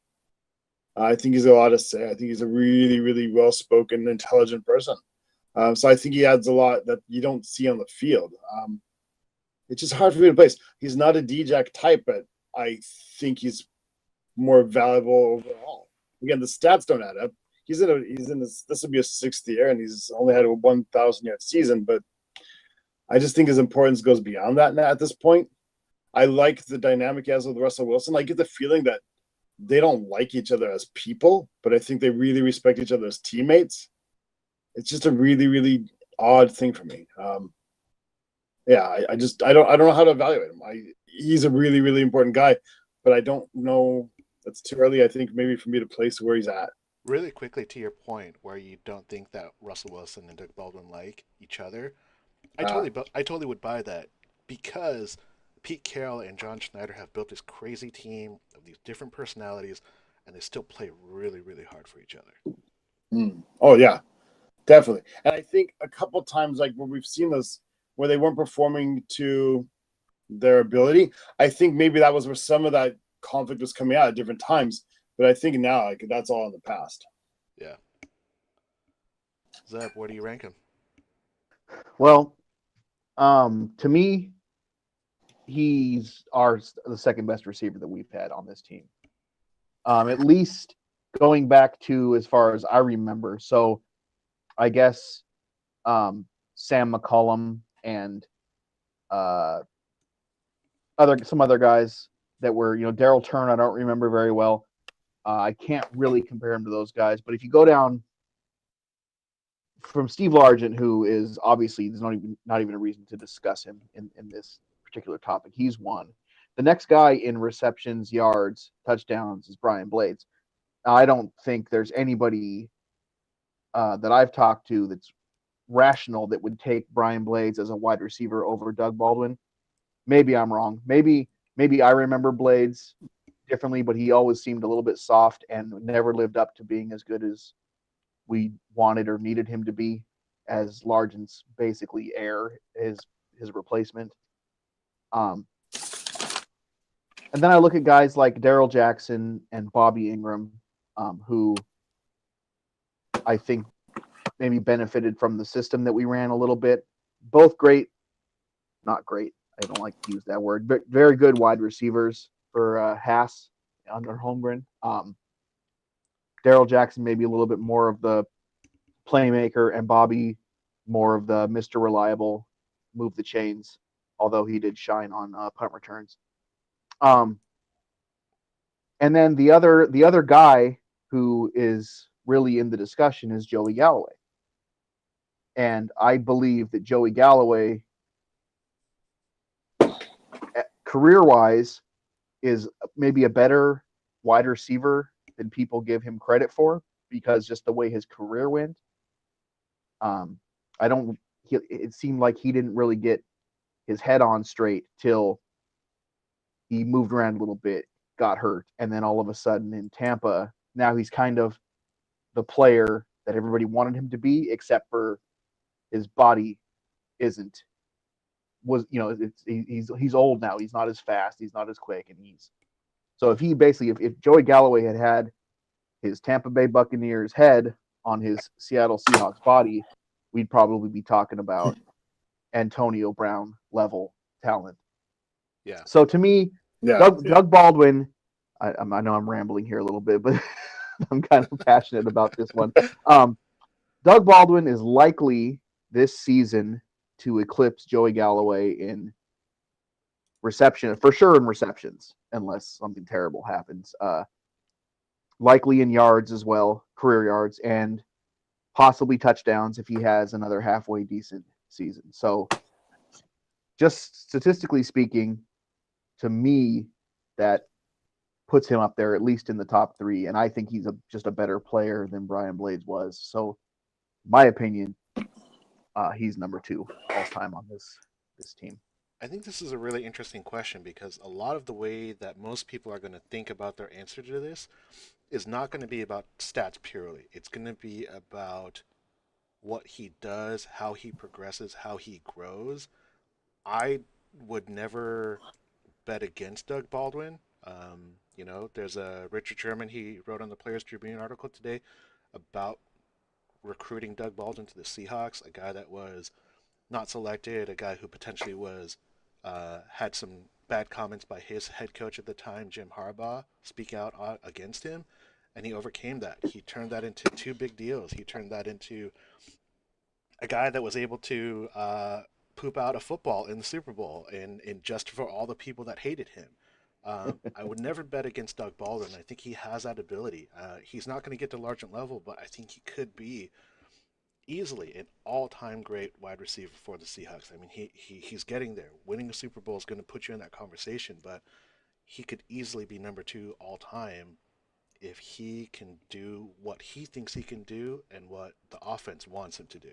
I think he's a lot to say. I think he's a really, really well-spoken, intelligent person. So I think he adds a lot that you don't see on the field. It's just hard for me to place. He's not a D-Jack type, but I think he's more valuable overall. Again, the stats don't add up. He's in this will be a 6th year, and he's only had a 1,000-yard season, but I just think his importance goes beyond that now at this point. I like the dynamic he has with Russell Wilson. I get the feeling that they don't like each other as people, but I think they really respect each other as teammates. It's just a really, really odd thing for me. I don't know how to evaluate him. He's a really, really important guy, but I don't know. That's too early, I think, maybe for me to place where he's at. Really quickly to your point, where you don't think that Russell Wilson and Doug Baldwin like each other, I totally would buy that because Pete Carroll and John Schneider have built this crazy team of these different personalities, and they still play really, really hard for each other. Oh yeah, definitely. And I think a couple times, like where we've seen this, where they weren't performing to their ability, I think maybe that was where some of that conflict was coming out at different times. But I think now, like, that's all in the past. Yeah. Zeb, where do you rank him? Well, to me, he's the second best receiver that we've had on this team. At least going back to as far as I remember. So I guess Sam McCollum and some other guys that were, Daryl Turn, I don't remember very well. I can't really compare him to those guys. But if you go down from Steve Largent, who is obviously, there's not even a reason to discuss him in this particular topic. He's one. The next guy in receptions, yards, touchdowns is Brian Blades. I don't think there's anybody that I've talked to that's rational that would take Brian Blades as a wide receiver over Doug Baldwin. Maybe I'm wrong. Maybe I remember Blades differently, but he always seemed a little bit soft and never lived up to being as good as we wanted or needed him to be, as Largent's basically his replacement. And then I look at guys like Daryl Jackson and Bobby Ingram, who I think maybe benefited from the system that we ran a little bit. Both great, not great, I don't like to use that word, but very good wide receivers for Haas under Holmgren. Daryl Jackson maybe a little bit more of the playmaker, and Bobby more of the Mr. Reliable, move the chains, although he did shine on punt returns. Um, and then the other guy who is really in the discussion is Joey Galloway. And I believe that Joey Galloway, career wise, is maybe a better wide receiver than people give him credit for because just the way his career went. I don't. It seemed like he didn't really get his head on straight till he moved around a little bit, got hurt, and then all of a sudden in Tampa, now he's kind of the player that everybody wanted him to be, except for his body isn't was he's old now. He's not as fast. He's not as quick, and he's so if he basically if Joey Galloway had his Tampa Bay Buccaneers head on his Seattle Seahawks body, we'd probably be talking about Antonio Brown level talent. Yeah. So to me, Doug Baldwin, I know I'm rambling here a little bit, but I'm kind of passionate about this one. Doug Baldwin is likely this season to eclipse Joey Galloway in reception, for sure in receptions, unless something terrible happens. Likely in yards as well, career yards, and possibly touchdowns if he has another halfway decent season. So just statistically speaking, to me, that puts him up there at least in the top 3, and I think he's just a better player than Brian Blades was. So, my opinion, he's number 2 all time on this team. I think this is a really interesting question because a lot of the way that most people are going to think about their answer to this is not going to be about stats purely. It's going to be about what he does, how he progresses, how he grows. I would never bet against Doug Baldwin. There's a Richard Sherman, he wrote on the Players Tribune article today about recruiting Doug Baldwin to the Seahawks, a guy that was not selected, a guy who potentially was had some bad comments by his head coach at the time, Jim Harbaugh, speak out against him, and he overcame that. He turned that into 2 big deals. He turned that into a guy that was able to poop out a football in the Super Bowl, and just for all the people that hated him. I would never bet against Doug Baldwin. I think he has that ability. He's not going to get to Largent level, but I think he could be easily an all-time great wide receiver for the Seahawks. I mean, he's getting there. Winning a Super Bowl is going to put you in that conversation, but he could easily be number 2 all-time if he can do what he thinks he can do and what the offense wants him to do.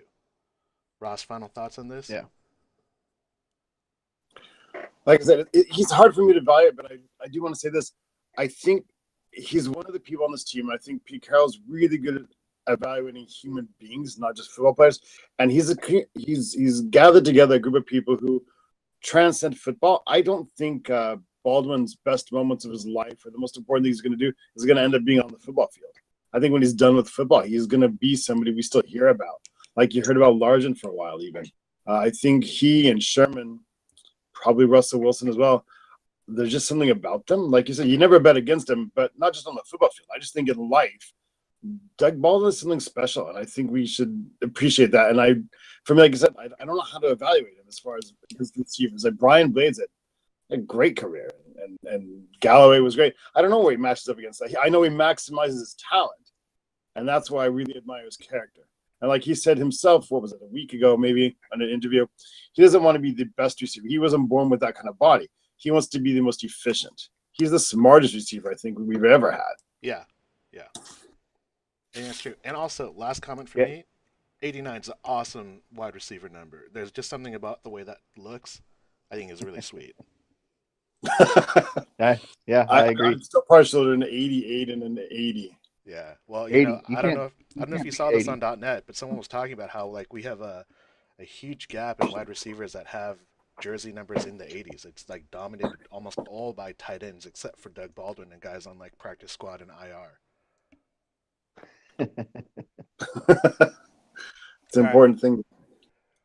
Ross, final thoughts on this? Yeah. Like I said, he's hard for me to evaluate, but I do want to say this. I think he's one of the people on this team. I think Pete Carroll's really good at evaluating human beings, not just football players. And he's gathered together a group of people who transcend football. I don't think Baldwin's best moments of his life, or the most important thing he's going to do, is going to end up being on the football field. I think when he's done with football, he's going to be somebody we still hear about. Like you heard about Largent for a while, even. I think he and Sherman, probably Russell Wilson as well, there's just something about them. Like you said, you never bet against him, but not just on the football field. I just think in life, Doug Baldwin is something special, and I think we should appreciate that. And for me, like I said, I don't know how to evaluate him as far as his receivers. Like Brian Blades had a great career, and Galloway was great. I don't know where he matches up against that. I know he maximizes his talent, and that's why I really admire his character. And like he said himself, what was it, a week ago, maybe on an interview, he doesn't want to be the best receiver. He wasn't born with that kind of body. He wants to be the most efficient. He's the smartest receiver I think we've ever had. Yeah. And that's true. And also, last comment for me, 89 is an awesome wide receiver number. There's just something about the way that looks, I think is really sweet. I agree. I'm still partial to an 88 and an 80. Yeah. Well, 80. I don't know if you saw this on .net, but someone was talking about how like we have a huge gap in wide receivers that have jersey numbers in the 80s. It's like dominated almost all by tight ends except for Doug Baldwin and guys on like practice squad and IR. It's an important thing.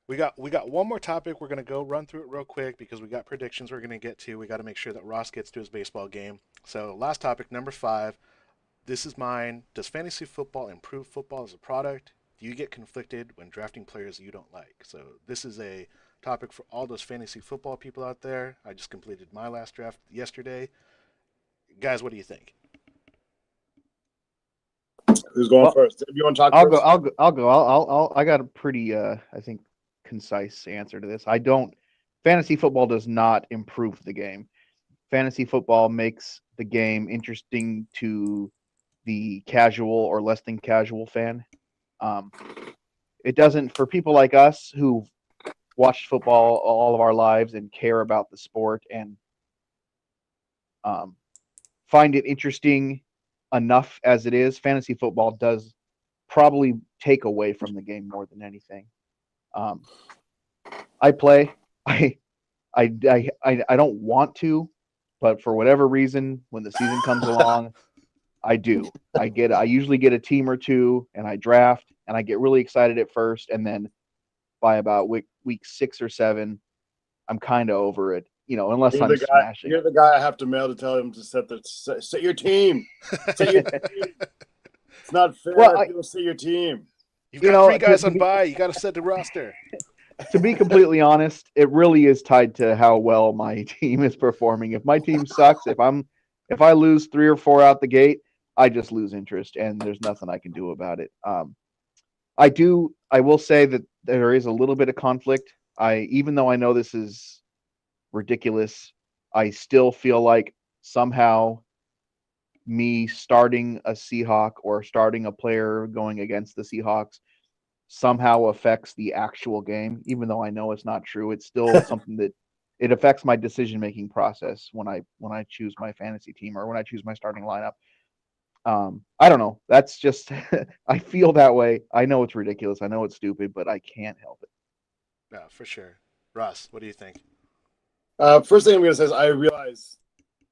We got one more topic. We're gonna go run through it real quick because we got predictions we're gonna get to. We got to make sure that Ross gets to his baseball game. So last topic, number 5. This is mine. Does fantasy football improve football as a product? Do you get conflicted when drafting players you don't like? So this is a topic for all those fantasy football people out there. I just completed my last draft yesterday. Guys, what do you think? Who's going Well, first? If you want to talk I'll go. first? I'll go. I'll go. I got a pretty, I think, concise answer to this. I don't. Fantasy football does not improve the game. Fantasy football makes the game interesting to the casual or less than casual fan. Um, it doesn't for people like us who watched football all of our lives and care about the sport and um, find it interesting enough as it is. Fantasy football does probably take away from the game more than anything. Um, I play. I don't want to, but for whatever reason, when the season comes along, I do. I usually get a team or two, and I draft, and I get really excited at first, and then by about week 6 or 7, I'm kind of over it. Unless I'm smashing. You're the guy I have to mail to tell him to set your team. Set your team. It's not fair. Well, People set your team. You've got three guys on bye. You got to set the roster. To be completely honest, it really is tied to how well my team is performing. If my team sucks, if I lose 3 or 4 out the gate, I just lose interest, and there's nothing I can do about it. I will say that there is a little bit of conflict. Even though I know this is ridiculous, I still feel like somehow me starting a Seahawk or starting a player going against the Seahawks somehow affects the actual game, even though I know it's not true. It's still something that it affects my decision-making process when I choose my fantasy team or when I choose my starting lineup. I don't know. That's just I feel that way. I know it's ridiculous. I know it's stupid, but I can't help it. Yeah, for sure. Ross, what do you think? First thing I'm going to say is I realize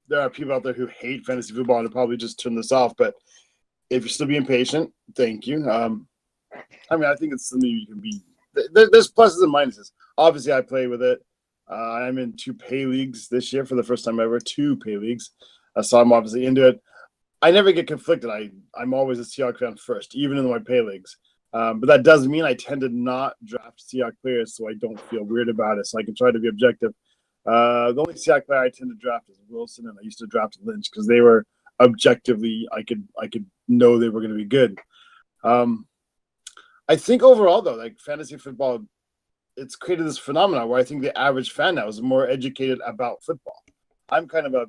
there are people out there who hate fantasy football and will probably just turn this off. But if you're still being patient, thank you. I think it's something you can be. There's pluses and minuses. Obviously, I play with it. I'm in 2 pay leagues this year for the first time ever. 2 pay leagues, so I'm obviously into it. I never get conflicted. I'm always a Seahawks fan first, even in my pay leagues. But that doesn't mean I tend to not draft Seahawks players, so I don't feel weird about it. So I can try to be objective. The only Seahawks player I tend to draft is Wilson, and I used to draft Lynch because they were objectively I could know they were going to be good. I think overall, though, like fantasy football, it's created this phenomenon where I think the average fan now is more educated about football. I'm kind of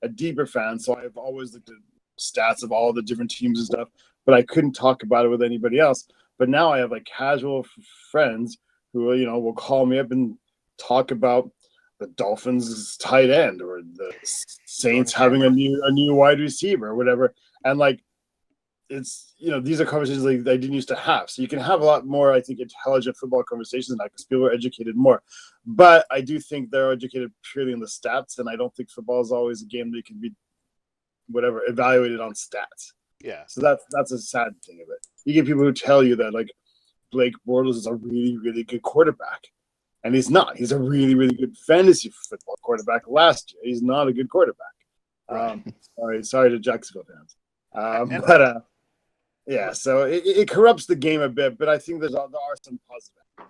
a deeper fan, so I've always looked at stats of all the different teams and stuff, but I couldn't talk about it with anybody else. But now I have like casual friends who will call me up and talk about the Dolphins tight end or the Saints having a new wide receiver or whatever, and like. It's these are conversations like I didn't used to have, so you can have a lot more, I think, intelligent football conversations now because people are educated more. But I do think they're educated purely in the stats, and I don't think football is always a game that can be evaluated on stats. Yeah. So that's a sad thing of it. You get people who tell you that like Blake Bortles is a really, really good quarterback, and he's not. He's a really, really good fantasy football quarterback last year. He's not a good quarterback. Right. Sorry to Jacksonville fans. Yeah, so it corrupts the game a bit, but I think there are some positive.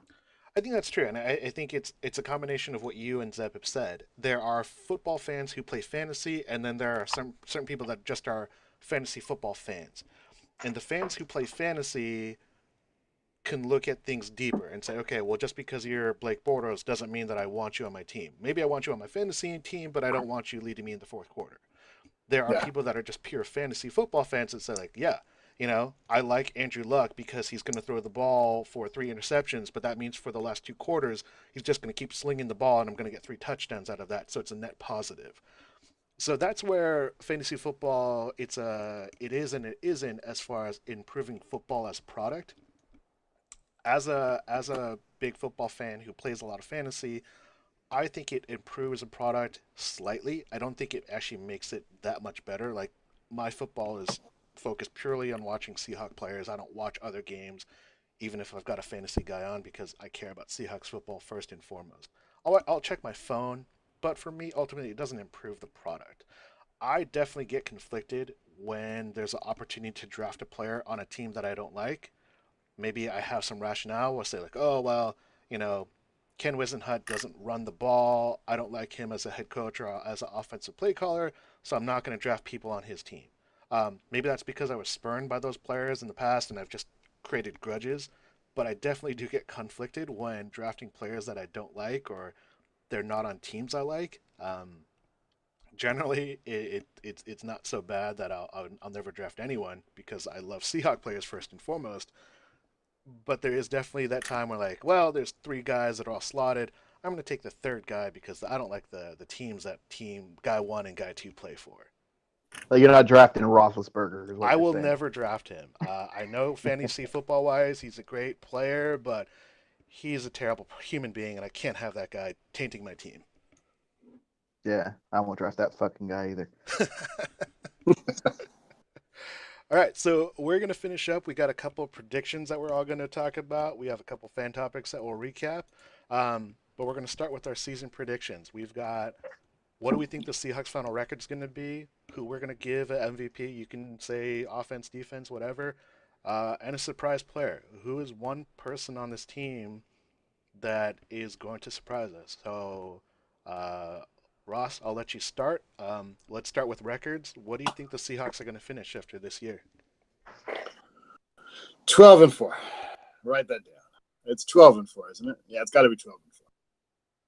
I think that's true, and I think it's a combination of what you and Zeb have said. There are football fans who play fantasy, and then there are certain people that just are fantasy football fans. And the fans who play fantasy can look at things deeper and say, okay, well, just because you're Blake Bortles doesn't mean that I want you on my team. Maybe I want you on my fantasy team, but I don't want you leading me in the fourth quarter. There are people that are just pure fantasy football fans that say, like, yeah, I like Andrew Luck because he's going to throw the ball for 3 interceptions, but that means for the last 2 quarters, he's just going to keep slinging the ball and I'm going to get 3 touchdowns out of that. So it's a net positive. So that's where fantasy football, it is and it isn't as far as improving football as a product. As a big football fan who plays a lot of fantasy, I think it improves a product slightly. I don't think it actually makes it that much better. Like, my football is focused purely on watching Seahawks players. I don't watch other games, even if I've got a fantasy guy on, because I care about Seahawks football first and foremost. I'll check my phone, but for me, ultimately, it doesn't improve the product. I definitely get conflicted when there's an opportunity to draft a player on a team that I don't like. Maybe I have some rationale. I'll say like, oh well, Ken Wisenhunt doesn't run the ball. I don't like him as a head coach or as an offensive play caller, so I'm not going to draft people on his team. Maybe that's because I was spurned by those players in the past and I've just created grudges, but I definitely do get conflicted when drafting players that I don't like or they're not on teams I like. Generally, it's not so bad that I'll never draft anyone because I love Seahawk players first and foremost. But there is definitely that time where like, well, there's three guys that are all slotted. I'm going to take the third guy because I don't like the teams that team guy one and guy two play for. Like you're not drafting Roethlisberger, is what I you're will saying. never draft him. I know fantasy football wise, he's a great player, but he's a terrible human being, and I can't have that guy tainting my team. Yeah, I won't draft that fucking guy either. All right, so we're going to finish up. We got a couple of predictions that we're all going to talk about. We have a couple fan topics that we'll recap. But we're going to start with our season predictions. We've got what do we think the Seahawks final record is going to be, who we're going to give an MVP. You can say offense, defense, whatever. And a surprise player. Who is one person on this team that is going to surprise us? So, uh, Ross, I'll let you start. Let's start with records. What do you think the Seahawks are going to finish after this year? 12-4. Write that down. It's 12-4, isn't it? Yeah, it's got to be 12-4.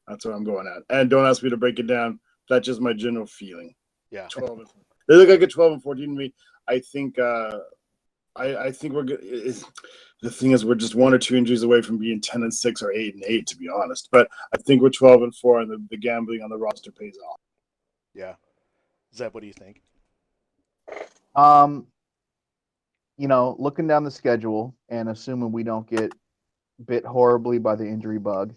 That's what I'm going at. And don't ask me to break it down. That's just my general feeling. Yeah. 12-4. They look like a 12-14 to me. I think. I think we're good. The thing is, we're just one or two injuries away from being 10-6 or 8-8, to be honest. But I think we're 12-4, and the gambling on the roster pays off. Yeah. Zeb, what do you think? Looking down the schedule and assuming we don't get bit horribly by the injury bug,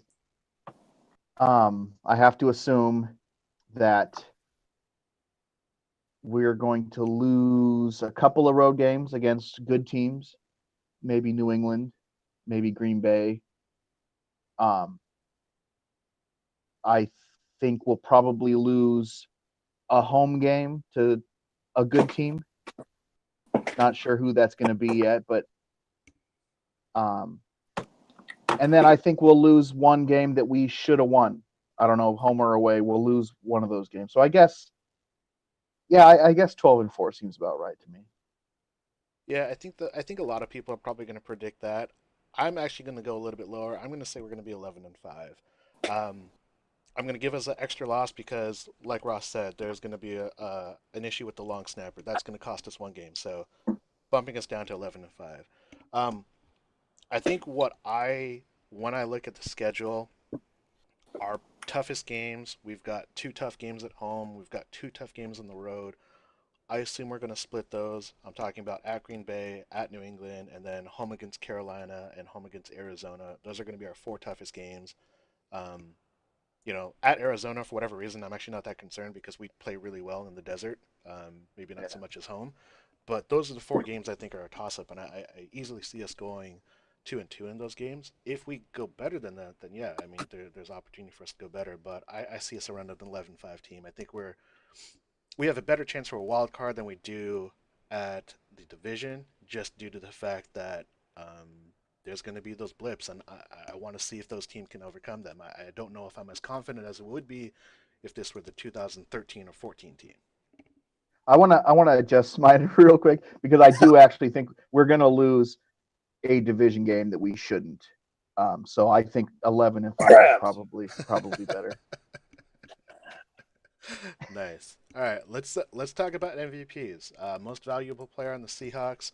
I have to assume that we're going to lose a couple of road games against good teams, maybe New England, maybe Green Bay. I think we'll probably lose a home game to a good team. Not sure who that's going to be yet, but and then I think we'll lose one game that we should have won. I don't know, home or away. We'll lose one of those games. So I guess, yeah, I guess 12-4 seems about right to me. Yeah, I think a lot of people are probably going to predict that. I'm actually going to go a little bit lower. I'm going to say we're going to be 11-5. Um, I'm going to give us an extra loss because, like Ross said, there's going to be an issue with the long snapper. That's going to cost us one game. So bumping us down to 11-5. Um, I think when I look at the schedule, our toughest games, we've got two tough games at home. We've got two tough games on the road. I assume we're going to split those. I'm talking about at Green Bay, at New England, and then home against Carolina and home against Arizona. Those are going to be our four toughest games. Um, at Arizona, for whatever reason, I'm actually not that concerned because we play really well in the desert. Maybe not so much as home. But those are the four games I think are a toss-up, and I easily see us going 2-2 in those games. If we go better than that, then yeah, I mean there's opportunity for us to go better. But I see us around an 11-5 team. I think we have a better chance for a wild card than we do at the division, just due to the fact that there's going to be those blips, and I want to see if those teams can overcome them. I don't know if I'm as confident as it would be if this were the 2013 or 14 team. I want to adjust mine real quick because I do actually think we're going to lose a division game that we shouldn't. So I think 11-5 is probably better. Nice. All right, let's talk about MVPs. Most valuable player on the Seahawks.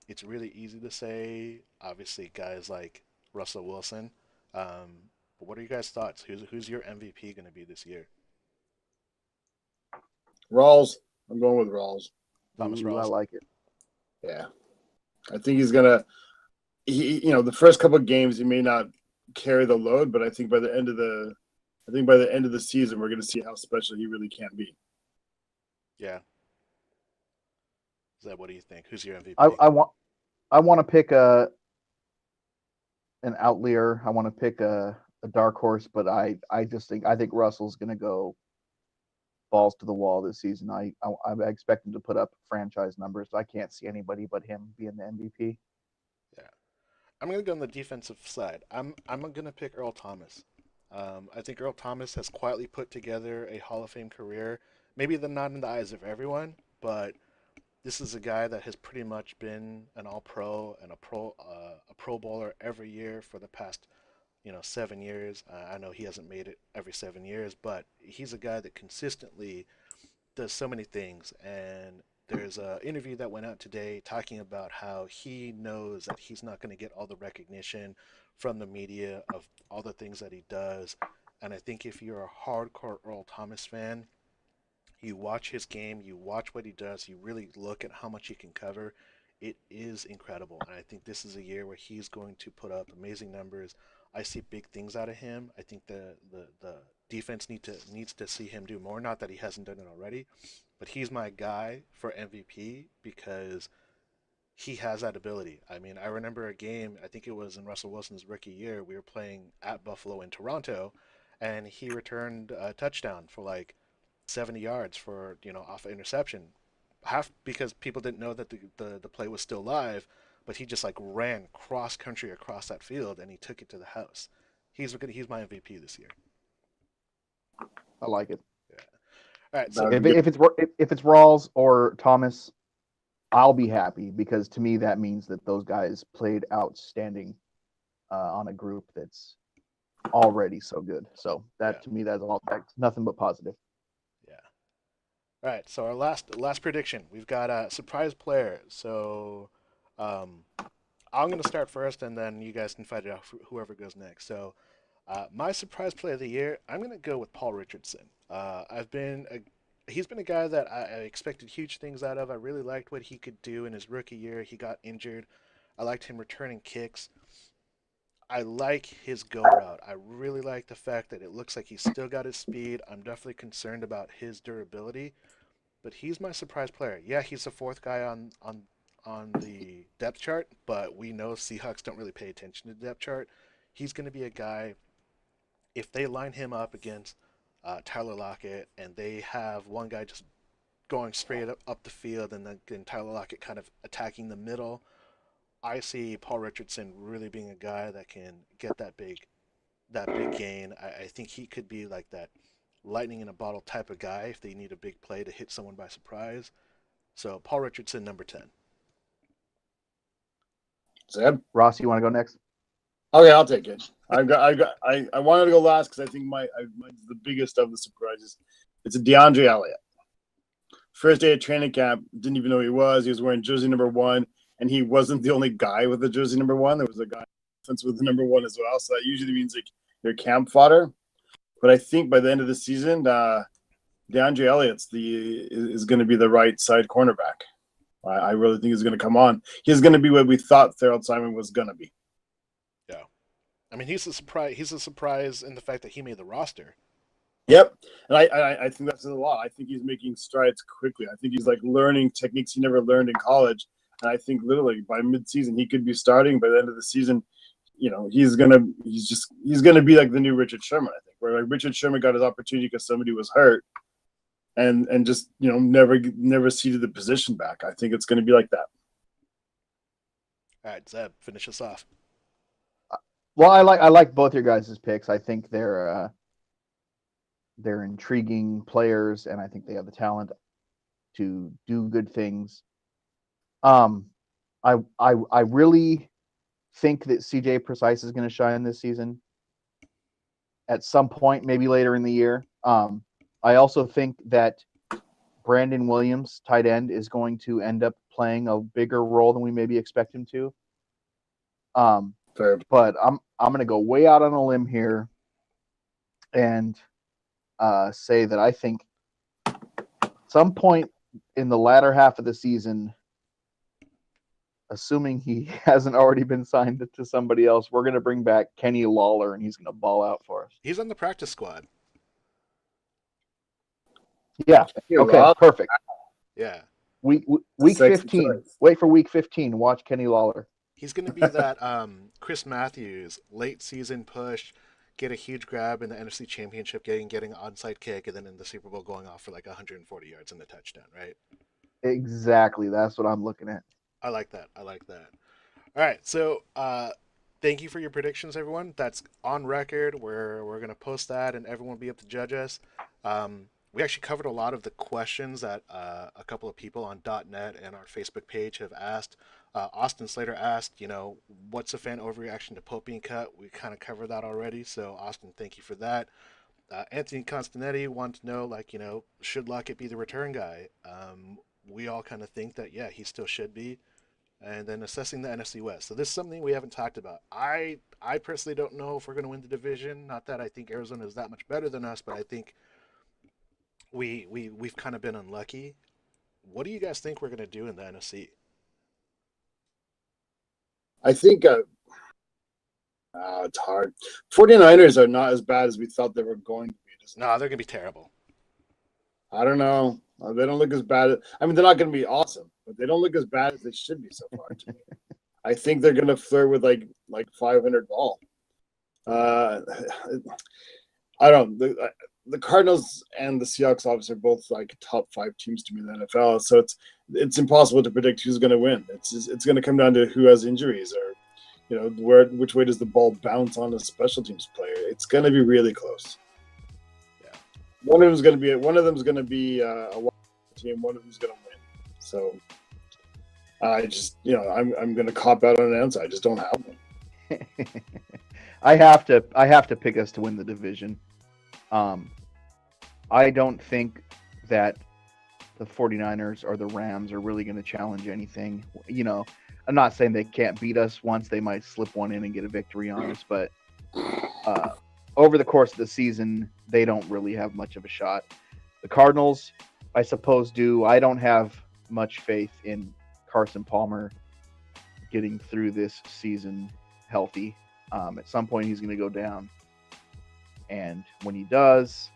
It's really easy to say. Obviously, guys like Russell Wilson. But what are you guys' thoughts? Who's your MVP going to be this year? Rawls. I'm going with Rawls. Thomas Ooh, I Rawls. like it. Yeah. I think he's going to the first couple of games he may not carry the load, but I think by the end of the season we're going to see how special he really can be. Yeah. Zeb, what do you think? Who's your MVP? I want to pick an outlier. I want to pick a dark horse, but I think Russell's going to go balls to the wall this season. I expect him to put up franchise numbers. I can't see anybody but him being the MVP. Yeah. I'm gonna go on the defensive side. I'm gonna pick Earl Thomas. I think Earl Thomas has quietly put together a Hall of Fame career. Maybe not in the eyes of everyone, but this is a guy that has pretty much been an All-Pro and a Pro Bowler every year for the past 7 years. I know he hasn't made it every 7 years, but he's a guy that consistently does so many things. And there's an interview that went out today talking about how he knows that he's not going to get all the recognition from the media of all the things that he does. And I think if you're a hardcore Earl Thomas fan, you watch his game, you watch what he does, you really look at how much he can cover. It is incredible. And I think this is a year where he's going to put up amazing numbers. I see big things out of him. I think the defense needs to see him do more. Not that he hasn't done it already, but he's my guy for MVP because he has that ability. I mean, I remember a game, I think it was in Russell Wilson's rookie year, we were playing at Buffalo in Toronto, and he returned a touchdown for like 70 yards for, off an interception. Half because people didn't know that the play was still live, but he just like ran cross country across that field and he took it to the house. He's my MVP this year. I like it. Yeah. All right, That so would If be good. it's Rawls or Thomas, I'll be happy because to me that means that those guys played outstanding on a group that's already so good. So that yeah, to me that's all nothing but positive. yeah. All right, so our last prediction, we've got a surprise player. So um, I'm gonna start first, and then you guys can fight it out whoever goes next. So my surprise player of the year, I'm gonna go with Paul Richardson. He's been a guy that I expected huge things out of. I really liked what he could do in his rookie year. He got injured. I liked him returning kicks. I like his go route. I really like the fact that it looks like he's still got his speed. I'm definitely concerned about his durability, but he's my surprise player. Yeah, he's the fourth guy on the depth chart, but we know Seahawks don't really pay attention to the depth chart. He's going to be a guy if they line him up against Tyler Lockett and they have one guy just going straight up the field and then Tyler Lockett kind of attacking the middle. I see Paul Richardson really being a guy that can get that big gain. I think he could be like that lightning in a bottle type of guy if they need a big play to hit someone by surprise. So Paul Richardson, number 10. Zeb? Ross, you want to go next? Okay, I'll take it. I wanted to go last because I think mine's the biggest of the surprises. It's a DeAndre Elliott. First day of training camp, didn't even know who he was. He was wearing jersey number 1, and he wasn't the only guy with the jersey number 1. There was a guy with the number 1 as well. So that usually means like your camp fodder. But I think by the end of the season, DeAndre Elliott's is going to be the right side cornerback. I really think he's going to come on. He's going to be what we thought Thurl Simon was going to be. Yeah, I mean he's a surprise. He's a surprise in the fact that he made the roster. Yep, and I think that's a lot. I think he's making strides quickly. I think he's like learning techniques he never learned in college. And I think literally by midseason he could be starting. By the end of the season, he's gonna be like the new Richard Sherman. I think where like Richard Sherman got his opportunity because somebody was hurt, and just never ceded the position back. I think it's going to be like that. All right, Zeb, finish us off. Well, I like both your guys' picks. I think they're intriguing players, and I think they have the talent to do good things. I really think that CJ Precise is going to shine this season at some point, maybe later in the year. I also think that Brandon Williams, tight end, is going to end up playing a bigger role than we maybe expect him to. Fair. But I'm going to go way out on a limb here and say that I think some point in the latter half of the season, assuming he hasn't already been signed to somebody else, we're going to bring back Kenny Lawler, and he's going to ball out for us. He's on the practice squad. Yeah. Okay. Perfect. Yeah. Week Sexy 15. choice. Wait for week 15. Watch Kenny Lawler. He's going to be that Chris Matthews late season push, get a huge grab in the NFC Championship game, getting an onside kick, and then in the Super Bowl going off for like 140 yards and a touchdown, right? Exactly. That's what I'm looking at. I like that. All right, so thank you for your predictions, everyone. That's on record. We're gonna post that, and everyone will be able to judge us. We actually covered a lot of the questions that a couple of people on .net and our Facebook page have asked. Austin Slater asked, what's a fan overreaction to Pope being cut? We kind of covered that already. So Austin, thank you for that. Anthony Constantinetti wanted to know, should Lockett be the return guy? We all kind of think that, yeah, he still should be. And then assessing the NFC West. So this is something we haven't talked about. I personally don't know if we're going to win the division. Not that I think Arizona is that much better than us, but I think we've kind of been unlucky. What do you guys think we're going to do in the NFC? I think it's hard. 49ers are not as bad as we thought they were going to be. No, they're going to be terrible. I don't know. They don't look as bad. I mean, they're not going to be awesome, but they don't look as bad as they should be so far to me. I think they're going to flirt with like 500 ball. I don't. The Cardinals and the Seahawks obviously are both like top 5 teams to me in the NFL. So it's impossible to predict who's going to win. It's going to come down to who has injuries or which way does the ball bounce on a special teams player. It's going to be really close. One of them's going to be a team. One of them's going to win. So I just, I'm going to cop out on an answer. I just don't have one. I have to pick us to win the division. I don't think that the 49ers or the Rams are really going to challenge anything. I'm not saying they can't beat us once. They might slip one in and get a victory on us, but over the course of the season, they don't really have much of a shot. The Cardinals, I suppose, do. I don't have much faith in Carson Palmer getting through this season healthy. At some point, he's going to go down. And when he does,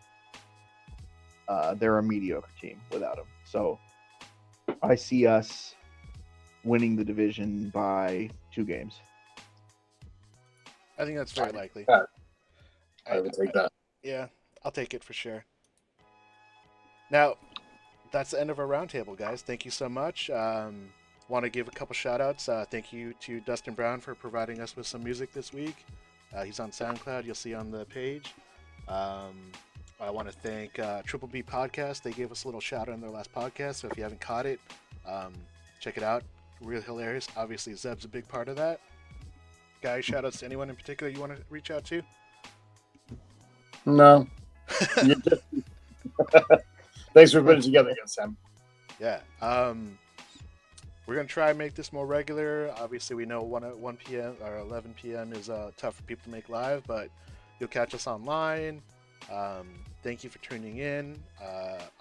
they're a mediocre team without him. So I see us winning the division by 2 games. I think that's very likely. I would take that. Yeah, I'll take it for sure. Now, that's the end of our roundtable, guys. Thank you so much. Want to give a couple shout-outs. Thank you to Dustin Brown for providing us with some music this week. He's on SoundCloud. You'll see on the page. I want to thank Triple B Podcast. They gave us a little shout-out in their last podcast, so if you haven't caught it, check it out. Real hilarious. Obviously, Zeb's a big part of that. Guys, shout-outs to anyone in particular you want to reach out to? No. Thanks for putting it together again, Sam. Yeah. We're going to try and make this more regular. Obviously, we know 1 p.m. or 11 p.m. is tough for people to make live, but you'll catch us online. Thank you for tuning in.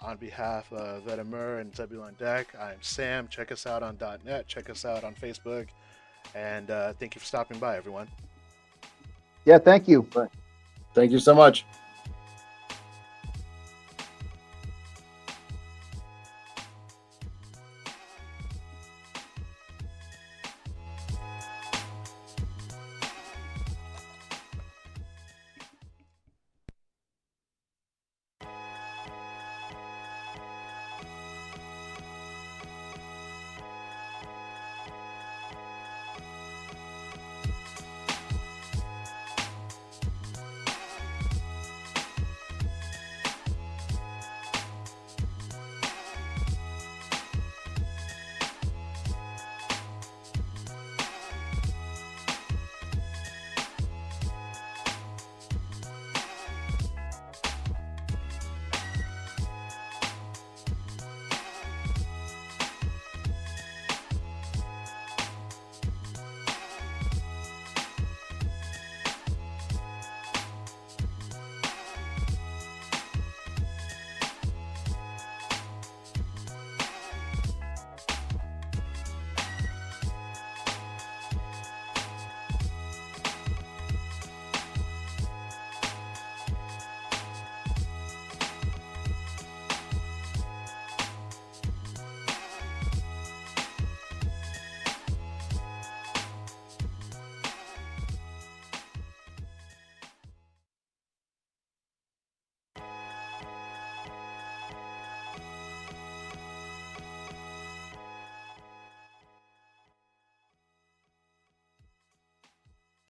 On behalf of Vetamur and Zeb on Deck, I'm Sam. Check us out on .net. Check us out on Facebook. And thank you for stopping by, everyone. Yeah, thank you. Thank you so much.